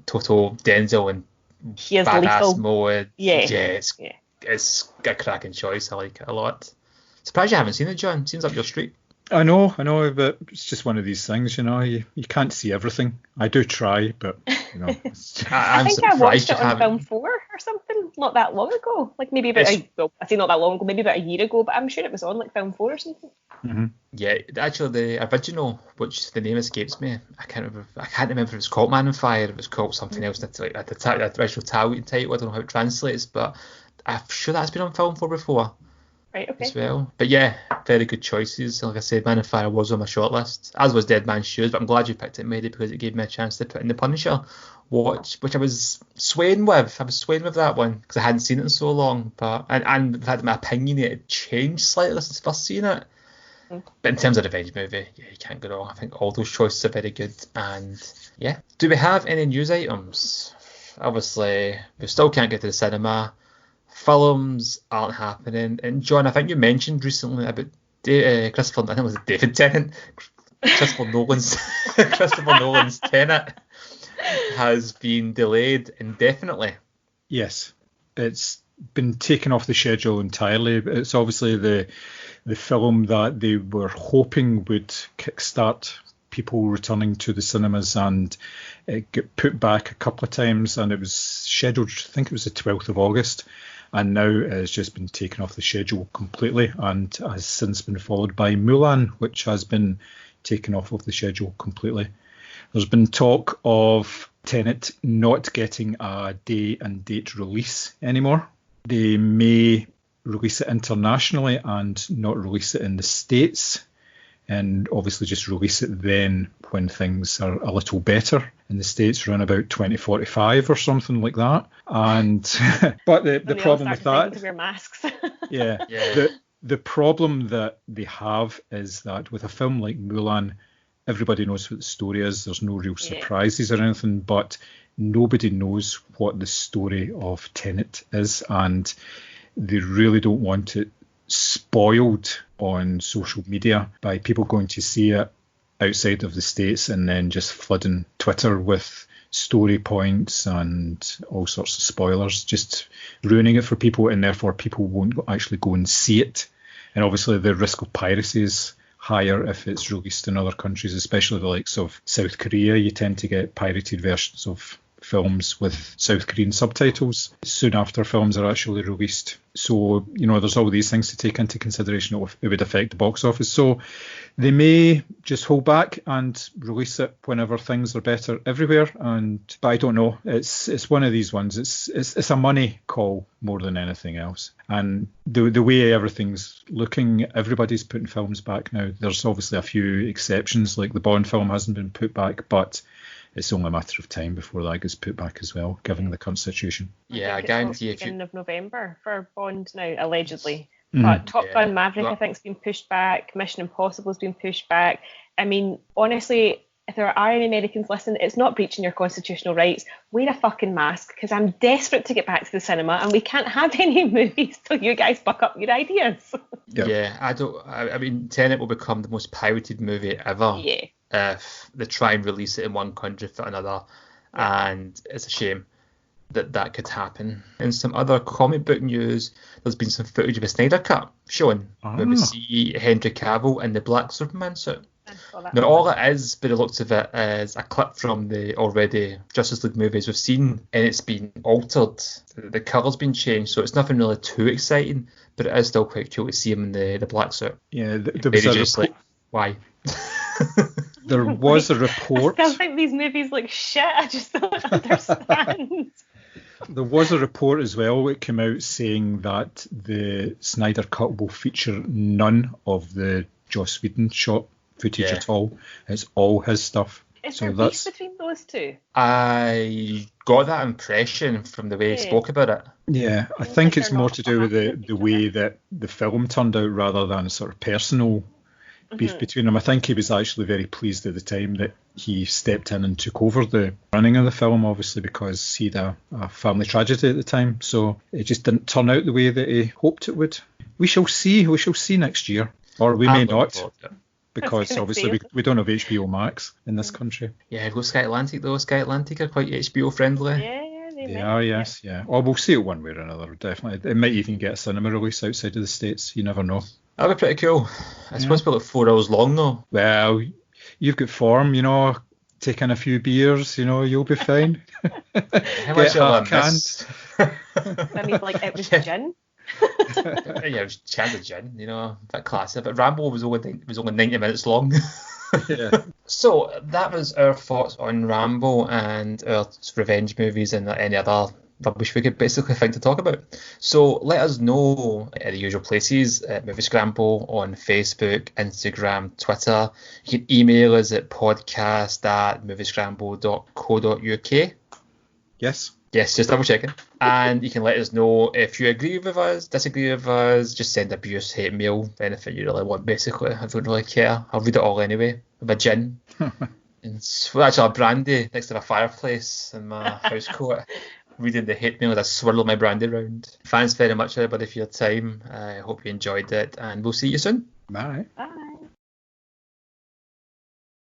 [SPEAKER 1] total Denzel and badass mode. It's a cracking choice. I like it a lot. Surprised you haven't seen it, John. Seems up your street.
[SPEAKER 2] I know, but it's just one of these things, you know. You can't see everything. I do try, but you know.
[SPEAKER 3] I think I watched it on Film 4 or something not that long ago. Like maybe I say not that long ago, maybe about a year ago, but I'm sure it was on like Film 4 or something.
[SPEAKER 2] Mm-hmm.
[SPEAKER 1] Yeah, actually the original, which the name escapes me, I can't remember if it was called Man on Fire, if it was called something else, like at the original title, I don't know how it translates, but I'm sure that's been on Film 4 before.
[SPEAKER 3] Right, okay.
[SPEAKER 1] As well. But yeah, very good choices. Like I said, Man on Fire was on my shortlist, as was Dead Man's Shoes, but I'm glad you picked it, Mary, because it gave me a chance to put in The Punisher, which I was swaying with. I was swaying with that one because I hadn't seen it in so long. But and the fact that my opinion had changed slightly since first seeing it. But in terms of revenge movie, yeah, you can't go wrong. I think all those choices are very good. And yeah, do we have any news items? Obviously, we still can't get to the cinema. Films aren't happening. And John, I think you mentioned recently about Christopher, I think it was David Tennant, Christopher Nolan's Tenet has been delayed indefinitely.
[SPEAKER 2] Yes, it's been taken off the schedule entirely. It's obviously the film that they were hoping would kickstart people returning to the cinemas, and it got put back a couple of times, and it was scheduled, I think it was the 12th of August, and now it's just been taken off the schedule completely, and has since been followed by Mulan, which has been taken off of the schedule completely. There's been talk of Tenet not getting a day and date release anymore. They may release it internationally and not release it in the States, and obviously just release it then when things are a little better. In the States, around about 2045 or something like that. And but the problem with that,
[SPEAKER 3] to wear masks.
[SPEAKER 2] yeah. The problem that they have is that with a film like Mulan, everybody knows what the story is. There's no real surprises or anything, but nobody knows what the story of Tenet is, and they really don't want it spoiled on social media by people going to see it outside of the States and then just flooding Twitter with story points and all sorts of spoilers, just ruining it for people, and therefore people won't actually go and see it. And obviously the risk of piracy is higher if it's released in other countries, especially the likes of South Korea. You tend to get pirated versions of films with South Korean subtitles soon after films are actually released. So, you know, there's all these things to take into consideration. It would affect the box office. So they may just hold back and release it whenever things are better everywhere. But I don't know. It's one of these ones. It's a money call more than anything else. And the way everything's looking, everybody's putting films back now. There's obviously a few exceptions, like the Bond film hasn't been put back, but it's only a matter of time before that gets put back as well, given the current situation.
[SPEAKER 1] Yeah, I
[SPEAKER 3] think it's
[SPEAKER 1] guarantee if
[SPEAKER 3] beginning
[SPEAKER 1] you.
[SPEAKER 3] of November for Bond now, allegedly.
[SPEAKER 2] Mm.
[SPEAKER 3] But Top
[SPEAKER 1] Yeah.
[SPEAKER 3] Gun Maverick,
[SPEAKER 1] Well-
[SPEAKER 3] I think, has been pushed back. Mission Impossible has been pushed back. I mean, honestly, if there are any Americans listening, it's not breaching your constitutional rights. Wear a fucking mask, because I'm desperate to get back to the cinema, and we can't have any movies till you guys buck up your ideas.
[SPEAKER 2] Yeah.
[SPEAKER 1] Yeah, I mean, Tenet will become the most pirated movie ever
[SPEAKER 3] Yeah.
[SPEAKER 1] if they try and release it in one country for another, and it's a shame that could happen. In some other comic book news, there's been some footage of a Snyder Cut shown where we see Henry Cavill in the Black Superman suit.
[SPEAKER 3] I saw that.
[SPEAKER 1] Now, all it is, by the looks of it, is a clip from the already Justice League movies we've seen, and it's been altered. The colour's been changed, so it's nothing really too exciting, but it is still quite cool to see him in the black suit.
[SPEAKER 2] Yeah, there
[SPEAKER 1] Maybe
[SPEAKER 2] was
[SPEAKER 1] just like, why?
[SPEAKER 2] there was a
[SPEAKER 3] I
[SPEAKER 2] report.
[SPEAKER 3] still think these movies look shit. I just don't understand.
[SPEAKER 2] There was a report as well that came out saying that the Snyder Cut will feature none of the Joss Whedon shot footage at all. It's all his stuff.
[SPEAKER 3] Is
[SPEAKER 2] So
[SPEAKER 3] there
[SPEAKER 2] that's
[SPEAKER 3] beef between those two?
[SPEAKER 1] I got that impression from the way he
[SPEAKER 3] Yeah.
[SPEAKER 1] spoke about it.
[SPEAKER 2] yeah. I
[SPEAKER 3] Seems
[SPEAKER 2] think
[SPEAKER 3] like
[SPEAKER 2] it's
[SPEAKER 3] they're
[SPEAKER 2] more
[SPEAKER 3] not
[SPEAKER 2] to do with
[SPEAKER 3] happy with
[SPEAKER 2] the
[SPEAKER 3] each
[SPEAKER 2] way that the film turned out rather than sort of personal beef between them. I think he was actually very pleased at the time that he stepped in and took over the running of the film, obviously because he had a family tragedy at the time. So it just didn't turn out the way that he hoped it would. We shall see. We shall see next year, or we may
[SPEAKER 1] I'm looking
[SPEAKER 2] not,
[SPEAKER 1] forward to it.
[SPEAKER 2] because
[SPEAKER 3] gonna
[SPEAKER 2] obviously
[SPEAKER 3] say
[SPEAKER 2] we don't have HBO Max in this country.
[SPEAKER 1] Yeah, go Sky Atlantic though. Sky Atlantic are quite HBO friendly.
[SPEAKER 3] Yeah, they
[SPEAKER 2] They
[SPEAKER 3] might.
[SPEAKER 2] are, yes, yeah. Or we'll see it one way or another, definitely. It might even get a cinema release outside of the States. You never know.
[SPEAKER 1] That'd be pretty cool. It's supposed to be like 4 hours long though.
[SPEAKER 2] Well, you've got form, take in a few beers, you'll be fine.
[SPEAKER 1] How much of I
[SPEAKER 2] half-canned.
[SPEAKER 1] missed?
[SPEAKER 3] I mean, like, it was gin.
[SPEAKER 1] Yeah, it was chance of gin, a bit classy. But Rambo was only 90 minutes long.
[SPEAKER 2] Yeah.
[SPEAKER 1] So that was our thoughts on Rambo and our revenge movies and any other rubbish we could basically think to talk about. So let us know at the usual places, at Moviescramble on Facebook, Instagram, Twitter. You can email us at podcast@moviescramble.co.uk.
[SPEAKER 2] Yes.
[SPEAKER 1] Yes, just double checking. And you can let us know if you agree with us, disagree with us, just send abuse, hate mail, anything you really want, basically. I don't really care. I'll read it all anyway. With a gin. And actually a brandy next to my fireplace in my house coat. Reading the hate mail as I swirl my brandy round. Thanks very much, everybody, for your time. I hope you enjoyed it, and we'll see you soon.
[SPEAKER 2] Bye.
[SPEAKER 3] Bye.